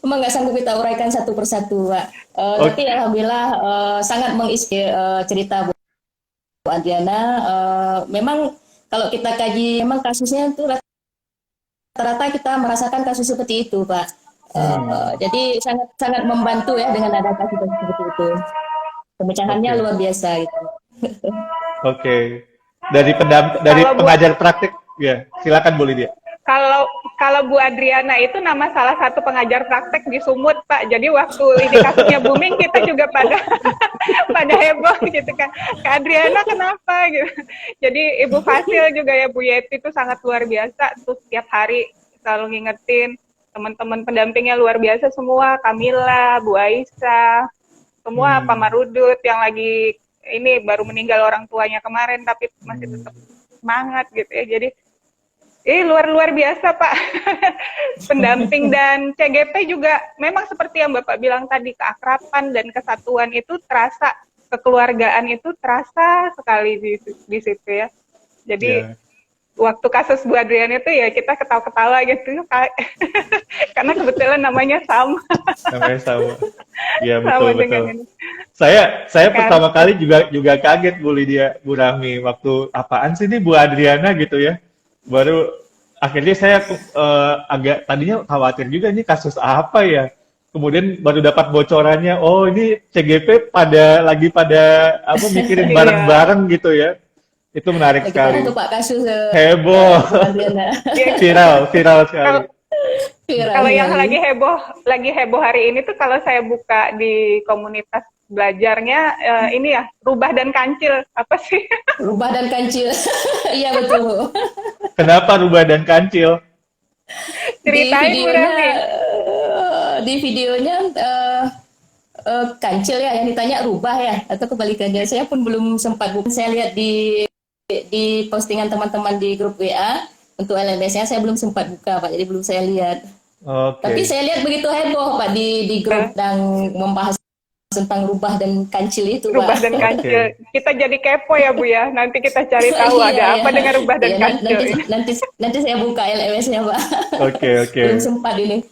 Memang nggak sanggup kita uraikan satu persatu Pak. Tapi alhamdulillah sangat menginspirasi cerita Bu Adriana. Memang kalau kita kaji, memang kasusnya itu rata-rata kita merasakan kasus seperti itu Pak. Jadi sangat membantu ya dengan ada kasus seperti itu. Pemecahannya luar biasa gitu. Oke. Dari pengajar praktik, ya silakan Bu Lydia. Kalau Bu Adriana itu nama salah satu pengajar praktek di Sumut Pak. Jadi waktu ini kasusnya booming, kita juga pada heboh gitu kan. Kak Adriana kenapa gitu. Jadi Ibu Fasil juga ya, Bu Yeti itu sangat luar biasa. Terus setiap hari selalu ngingetin, teman-teman pendampingnya luar biasa semua. Kamila, Bu Aisyah, semua Pak Marudut yang lagi ini baru meninggal orang tuanya kemarin, tapi masih tetap semangat gitu ya. Jadi luar biasa Pak. Pendamping dan CGP juga memang seperti yang Bapak bilang tadi, keakraban dan kesatuan itu terasa, kekeluargaan itu terasa sekali di situ ya. Jadi waktu kasus Bu Adriana itu ya kita ketawa-ketawa gitu karena kebetulan namanya sama. Namanya sama. Iya Sama betul. Saya pertama kali juga kaget Bu Lydia, Bu Rahmi, waktu apaan sih ini Bu Adriana gitu ya. Baru akhirnya saya agak tadinya khawatir juga, ini kasus apa ya. Kemudian baru dapat bocorannya, oh ini CGP pada mikirin bareng-bareng gitu ya. Itu menarik sekali. Itu Pak kasus heboh. Viral sekali. Kalau yang lagi heboh hari ini tuh kalau saya buka di komunitas belajarnya ini ya, rubah dan kancil, apa sih? Rubah dan kancil. Iya betul. Kenapa rubah dan kancil? Ceritain Bu Rami. Di videonya kancil ya, yang ditanya rubah ya, atau kebalikannya. Saya pun belum sempat buka. Saya lihat di postingan teman-teman di grup WA untuk LMS-nya, saya belum sempat buka Pak, jadi belum saya lihat. Tapi saya lihat begitu heboh Pak di grup dan membahas tentang rubah dan kancil itu Pak. Rubah dan kancil. Kita jadi kepo ya Bu ya. Nanti kita cari tahu ada apa dengan rubah dan kancil. Nanti saya buka LMS-nya Pak. Oke. Belum sempat ini.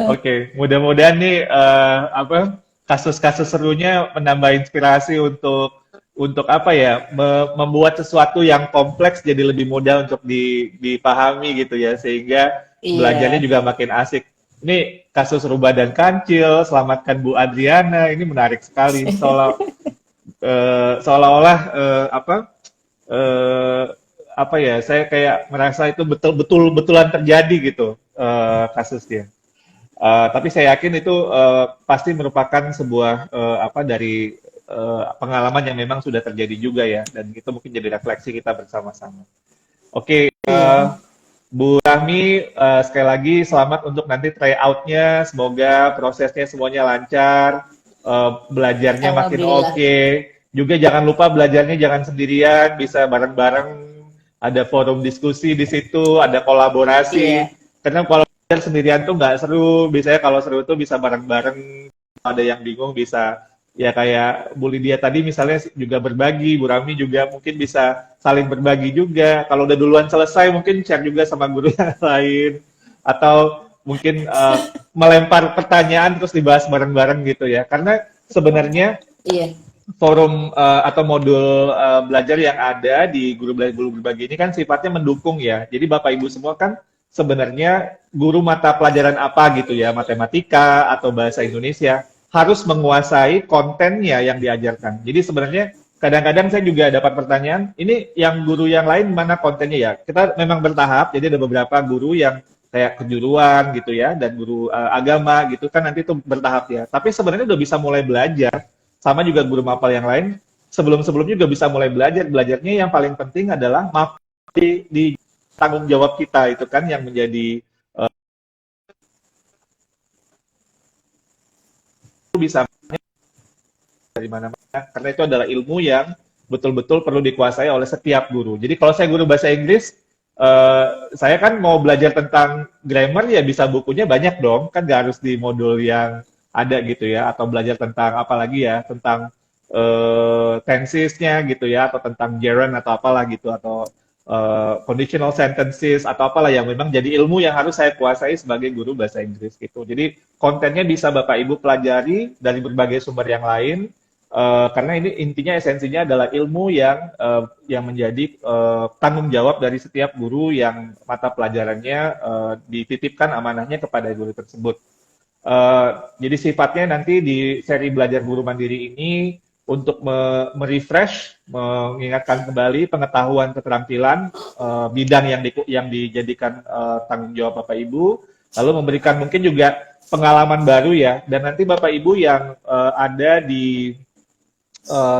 Oke. Mudah-mudahan nih kasus-kasus serunya menambah inspirasi untuk apa ya, membuat sesuatu yang kompleks jadi lebih mudah untuk dipahami gitu ya, sehingga belajarnya juga makin asik. Ini kasus rubah dan kancil, selamatkan Bu Adriana, ini menarik sekali. Seolah-olah apa ya, saya kayak merasa itu betul-betulan terjadi gitu kasusnya. Tapi saya yakin itu pasti merupakan sebuah dari pengalaman yang memang sudah terjadi juga ya, dan itu mungkin jadi refleksi kita bersama-sama. Oke. Bu Rahmi, sekali lagi selamat untuk nanti tryout-nya, semoga prosesnya semuanya lancar, belajarnya makin oke. Juga jangan lupa belajarnya jangan sendirian, bisa bareng-bareng, ada forum diskusi di situ, ada kolaborasi. Karena kalau belajar sendirian tuh nggak seru, biasanya kalau seru tuh bisa bareng-bareng, ada yang bingung bisa ya kayak Bu Lydia tadi misalnya juga berbagi, Bu Rami juga mungkin bisa saling berbagi juga. Kalau udah duluan selesai mungkin share juga sama guru yang lain, atau mungkin melempar pertanyaan terus dibahas bareng-bareng gitu ya. Karena sebenarnya forum atau modul belajar yang ada di guru berbagi ini kan sifatnya mendukung ya. Jadi Bapak Ibu semua kan sebenarnya guru mata pelajaran apa gitu ya, matematika atau bahasa Indonesia, harus menguasai kontennya yang diajarkan. Jadi sebenarnya kadang-kadang saya juga dapat pertanyaan, ini yang guru yang lain mana kontennya ya? Kita memang bertahap, jadi ada beberapa guru yang kayak kejuruan gitu ya, dan guru agama gitu kan nanti itu bertahap ya. Tapi sebenarnya udah bisa mulai belajar, sama juga guru mapal yang lain, sebelum-sebelumnya juga bisa mulai belajar. Belajarnya yang paling penting adalah di tanggung jawab kita itu kan yang menjadi bisa dari mana-mana, karena itu adalah ilmu yang betul-betul perlu dikuasai oleh setiap guru. Jadi kalau saya guru bahasa Inggris, saya kan mau belajar tentang grammar ya bisa bukunya banyak dong, kan nggak harus di modul yang ada gitu ya, atau belajar tentang apa lagi ya, tentang tensesnya gitu ya, atau tentang gerund atau apalah gitu, atau conditional sentences atau apalah yang memang jadi ilmu yang harus saya kuasai sebagai guru bahasa Inggris gitu. Jadi kontennya bisa Bapak Ibu pelajari dari berbagai sumber yang lain, karena ini intinya esensinya adalah ilmu yang menjadi tanggung jawab dari setiap guru yang mata pelajarannya dititipkan amanahnya kepada guru tersebut. Jadi sifatnya nanti di seri belajar guru mandiri ini untuk merefresh, mengingatkan kembali pengetahuan keterampilan bidang yang dijadikan tanggung jawab Bapak Ibu, lalu memberikan mungkin juga pengalaman baru ya, dan nanti Bapak Ibu yang ada di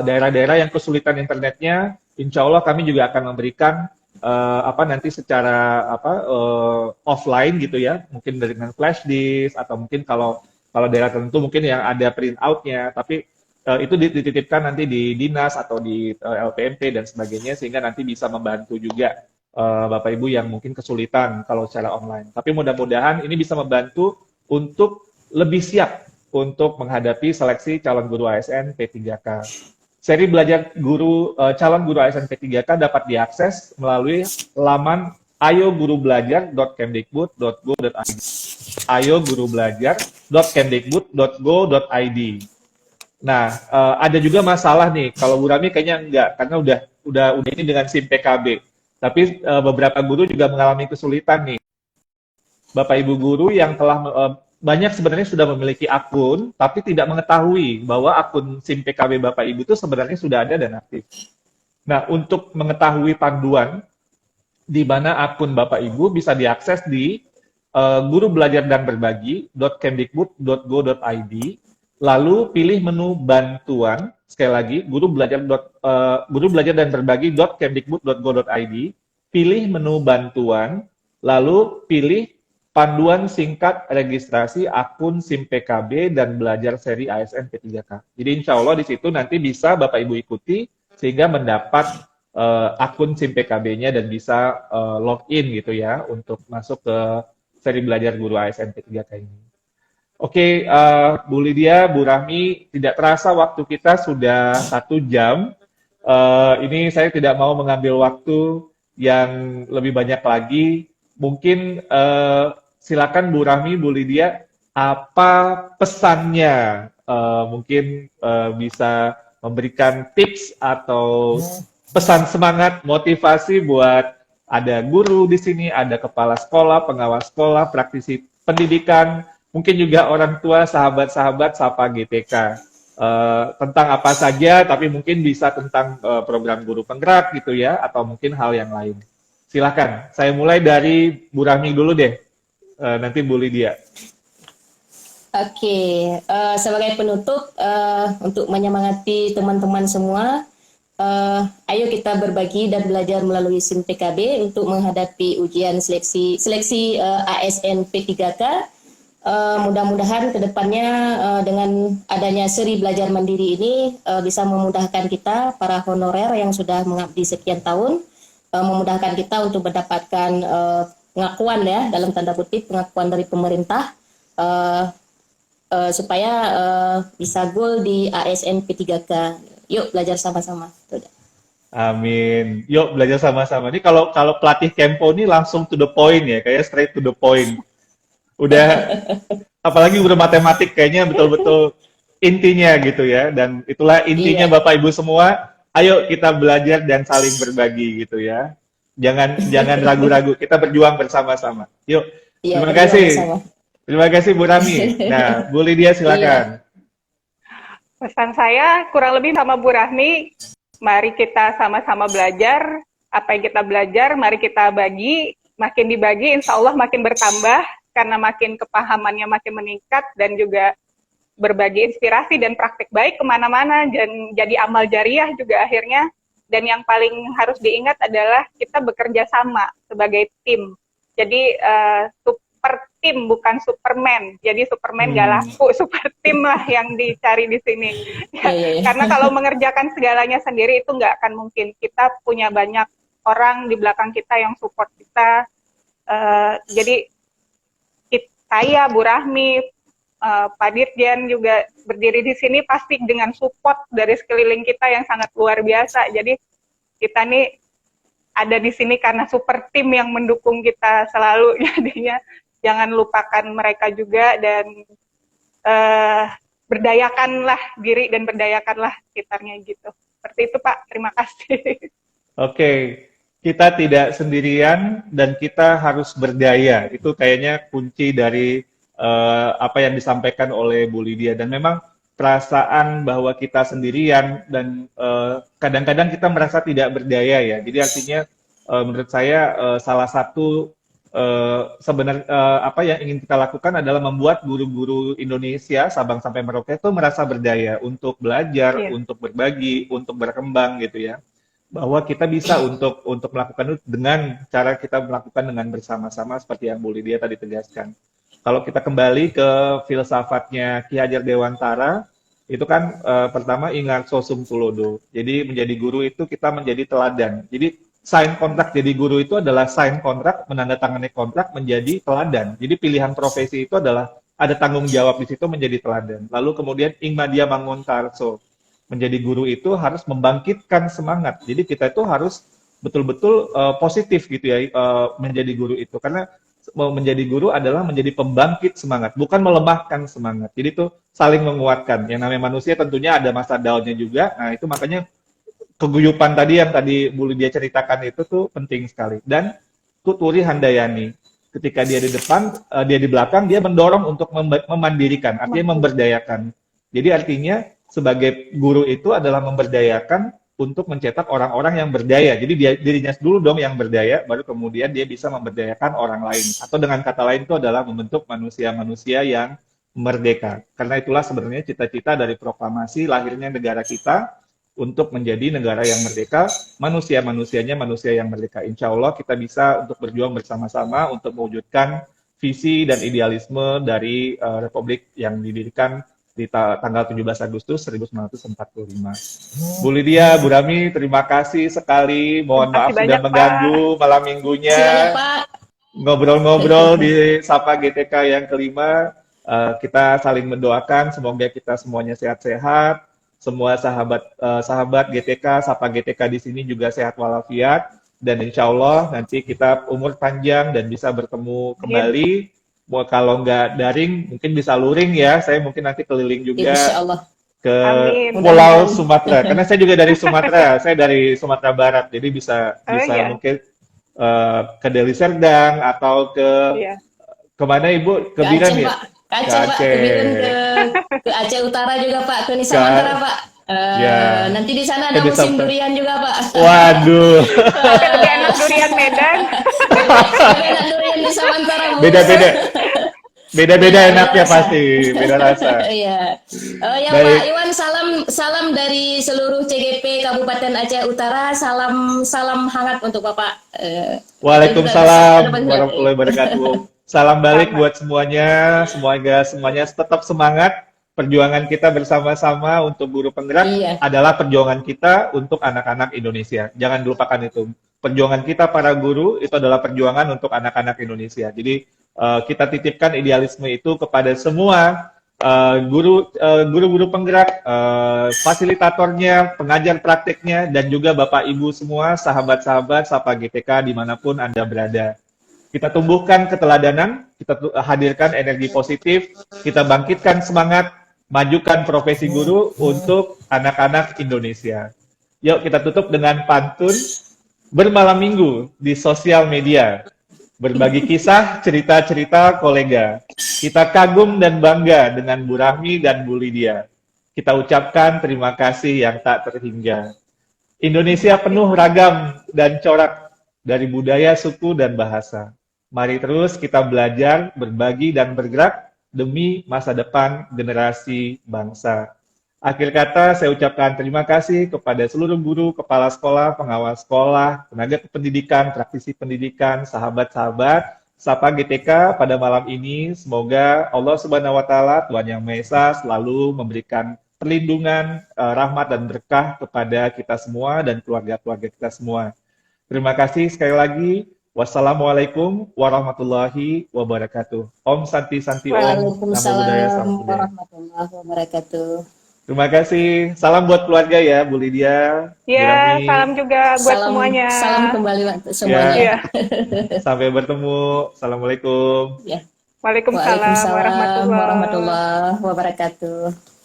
daerah-daerah yang kesulitan internetnya, insya Allah kami juga akan memberikan nanti secara offline gitu ya, mungkin dengan flash disk atau mungkin kalau daerah tertentu mungkin yang ada print out-nya, tapi itu dititipkan nanti di dinas atau di LPMP dan sebagainya, sehingga nanti bisa membantu juga Bapak Ibu yang mungkin kesulitan kalau secara online. Tapi mudah-mudahan ini bisa membantu untuk lebih siap untuk menghadapi seleksi calon guru ASN P3K. Seri belajar calon guru ASN P3K dapat diakses melalui laman ayogurubelajar.kemdikbud.go.id. ayogurubelajar.kemdikbud.go.id. Nah, ada juga masalah nih, kalau Bu Rami kayaknya enggak, karena udah ini dengan SIM PKB. Tapi beberapa guru juga mengalami kesulitan nih. Bapak Ibu guru yang telah banyak sebenarnya sudah memiliki akun, tapi tidak mengetahui bahwa akun SIM PKB Bapak Ibu itu sebenarnya sudah ada dan aktif. Nah, untuk mengetahui panduan di mana akun Bapak Ibu bisa diakses di guru belajar dan berbagi.kemdikbud.go.id, lalu pilih menu bantuan, sekali lagi guru belajar dan berbagi.kemdikbud.go.id, pilih menu bantuan, lalu pilih panduan singkat registrasi akun SIM PKB dan belajar seri ASN P3K. Jadi insya Allah di situ nanti bisa Bapak Ibu ikuti sehingga mendapat akun SIM PKB-nya dan bisa login gitu ya untuk masuk ke seri belajar guru ASN P3K ini. Oke, Bu Lydia, Bu Rahmi, tidak terasa waktu kita sudah 1 jam. Ini saya tidak mau mengambil waktu yang lebih banyak lagi. Mungkin silakan Bu Rahmi, Bu Lydia, apa pesannya? Mungkin bisa memberikan tips atau pesan semangat, motivasi buat ada guru di sini, ada kepala sekolah, pengawas sekolah, praktisi pendidikan, mungkin juga orang tua, sahabat-sahabat Sapa GTK. Tentang apa saja, tapi mungkin bisa tentang program guru penggerak gitu ya, atau mungkin hal yang lain. Silakan, saya mulai dari Bu Rahmi dulu deh, nanti Bu Lydia. Oke, sebagai penutup, untuk menyemangati teman-teman semua, ayo kita berbagi dan belajar melalui SIM PKB untuk menghadapi ujian seleksi ASN P3K. Mudah-mudahan kedepannya dengan adanya seri belajar mandiri ini bisa memudahkan kita para honorer yang sudah mengabdi sekian tahun, memudahkan kita untuk mendapatkan pengakuan ya, dalam tanda kutip pengakuan dari pemerintah, supaya bisa goal di ASN P3K. Yuk belajar sama-sama. Amin. Yuk belajar sama-sama. Ini kalau pelatih Kempo ini langsung to the point ya, kayak straight to the point. Udah, apalagi udah matematik kayaknya betul-betul intinya gitu ya. Dan itulah intinya Iya, Bapak Ibu semua. Ayo kita belajar dan saling berbagi gitu ya. Jangan ragu-ragu, kita berjuang bersama-sama. Yuk, iya terima berjuang kasih. bersama. Terima kasih Bu Rami. Nah, Bu Lydia silakan. Pesan saya kurang lebih sama Bu Rahmi, mari kita sama-sama belajar. Apa yang kita belajar, mari kita bagi. Makin dibagi, insya Allah makin bertambah, karena makin kepahamannya makin meningkat, dan juga berbagi inspirasi dan praktik baik kemana-mana, dan jadi amal jariah juga akhirnya. Dan yang paling harus diingat adalah kita bekerja sama sebagai tim. Jadi super tim, bukan Superman. Jadi Superman nggak laku, super tim lah yang dicari di sini. Iya. Karena kalau mengerjakan segalanya sendiri itu nggak akan mungkin. Kita punya banyak orang di belakang kita yang support kita. Jadi saya, Bu Rahmi, Pak Dirjen juga berdiri di sini pasti dengan support dari sekeliling kita yang sangat luar biasa. Jadi kita nih ada di sini karena super tim yang mendukung kita selalu. Jadinya jangan lupakan mereka juga, dan berdayakanlah diri dan berdayakanlah sekitarnya gitu. Seperti itu Pak, terima kasih. Oke, kita tidak sendirian dan kita harus berdaya. Itu kayaknya kunci dari apa yang disampaikan oleh Bu Lydia. Dan memang perasaan bahwa kita sendirian dan kadang-kadang kita merasa tidak berdaya ya. Jadi artinya menurut saya salah satu sebenarnya apa yang ingin kita lakukan adalah membuat guru-guru Indonesia Sabang sampai Merauke itu merasa berdaya untuk belajar, untuk berbagi, untuk berkembang gitu ya. Bahwa kita bisa untuk melakukan itu dengan cara kita melakukan dengan bersama-sama seperti yang Bu Lydia tadi tegaskan. Kalau kita kembali ke filsafatnya Ki Hajar Dewantara, itu kan pertama ingat sosum tulodo. Jadi menjadi guru itu kita menjadi teladan. Jadi sign kontrak jadi guru itu adalah sign kontrak, menandatangani kontrak menjadi teladan. Jadi pilihan profesi itu adalah ada tanggung jawab di situ menjadi teladan. Lalu kemudian ingmadia manguntarso, menjadi guru itu harus membangkitkan semangat. Jadi kita itu harus betul-betul positif gitu ya menjadi guru itu, karena menjadi guru adalah menjadi pembangkit semangat, bukan melemahkan semangat. Jadi itu saling menguatkan. Yang namanya manusia tentunya ada masa down-nya juga. Nah itu makanya keguyupan tadi yang tadi Bu Lydia ceritakan itu tuh penting sekali. Dan Tuturi Handayani, ketika dia di depan, dia di belakang, dia mendorong untuk memandirikan, artinya memberdayakan. Jadi artinya sebagai guru itu adalah memberdayakan untuk mencetak orang-orang yang berdaya. Jadi dirinya dulu dong yang berdaya, baru kemudian dia bisa memberdayakan orang lain. Atau dengan kata lain itu adalah membentuk manusia-manusia yang merdeka. Karena itulah sebenarnya cita-cita dari proklamasi lahirnya negara kita untuk menjadi negara yang merdeka, manusia-manusianya manusia yang merdeka. Insya Allah kita bisa untuk berjuang bersama-sama untuk mewujudkan visi dan idealisme dari Republik yang didirikan di tanggal 17 Agustus 1945. Bu Lydia, Bu Rami, terima kasih sekali. Mohon maaf sudah mengganggu malam minggunya. Ngobrol-ngobrol di Sapa GTK yang kelima. Kita saling mendoakan, semoga kita semuanya sehat-sehat. Semua sahabat GTK, Sapa GTK di sini juga sehat walafiat. Dan insya Allah nanti kita umur panjang dan bisa bertemu kembali. Kalau nggak daring, mungkin bisa luring ya. Saya mungkin nanti keliling juga ke Pulau Sumatera. Karena saya juga dari Sumatera. Saya dari Sumatera Barat, jadi bisa mungkin ke Deli Serdang atau kemana Ibu? Ke Biren ya? Ke Aceh, Pak. Ke Aceh Utara juga Pak. Ke Nisa Mantara Pak. Nanti di sana ada musim durian juga Pak. Waduh. Lebih enak durian Medan. Lebih enak durian di Samantara Bu. Beda-beda enaknya pasti, beda rasa. Iya. Pak Iwan, salam dari seluruh CGP Kabupaten Aceh Utara. Salam hangat untuk Bapak. Waalaikumsalam warahmatullahi wabarakatuh. Salam balik buat semuanya. Semuanya tetap semangat. Perjuangan kita bersama-sama untuk guru penggerak adalah perjuangan kita untuk anak-anak Indonesia. Jangan dilupakan itu. Perjuangan kita para guru itu adalah perjuangan untuk anak-anak Indonesia. Jadi kita titipkan idealisme itu kepada semua guru-guru penggerak, fasilitatornya, pengajar prakteknya, dan juga Bapak Ibu semua, sahabat-sahabat Sapa GTK dimanapun Anda berada. Kita tumbuhkan keteladanan, kita hadirkan energi positif, kita bangkitkan semangat, majukan profesi guru untuk anak-anak Indonesia. Yuk kita tutup dengan pantun bermalam minggu di sosial media. Berbagi kisah, cerita-cerita kolega. Kita kagum dan bangga dengan Bu Rahmi dan Bu Lydia. Kita ucapkan terima kasih yang tak terhingga. Indonesia penuh ragam dan corak dari budaya, suku, dan bahasa. Mari terus kita belajar, berbagi, dan bergerak demi masa depan generasi bangsa. Akhir kata, saya ucapkan terima kasih kepada seluruh guru, kepala sekolah, pengawas sekolah, tenaga kependidikan, praktisi pendidikan, sahabat-sahabat, Sapa GTK pada malam ini. Semoga Allah Subhanahu wa Ta'ala, Tuhan Yang Maha Esa, selalu memberikan perlindungan, rahmat, dan berkah kepada kita semua dan keluarga-keluarga kita semua. Terima kasih sekali lagi. Wassalamualaikum warahmatullahi wabarakatuh. Om Santi Santi Om. Namo Buddhaya, Salam Waalaikumsalam Budaya. warahmatullahi wabarakatuh. Terima kasih. Salam buat keluarga ya, Bu Lydia, Bu Ya, Rahmi. salam juga buat Salam, semuanya. salam kembali untuk semuanya. Ya. Sampai bertemu. Assalamualaikum. Ya. Waalaikumsalam Waalaikumsalam warahmatullahi warahmatullahi wabarakatuh.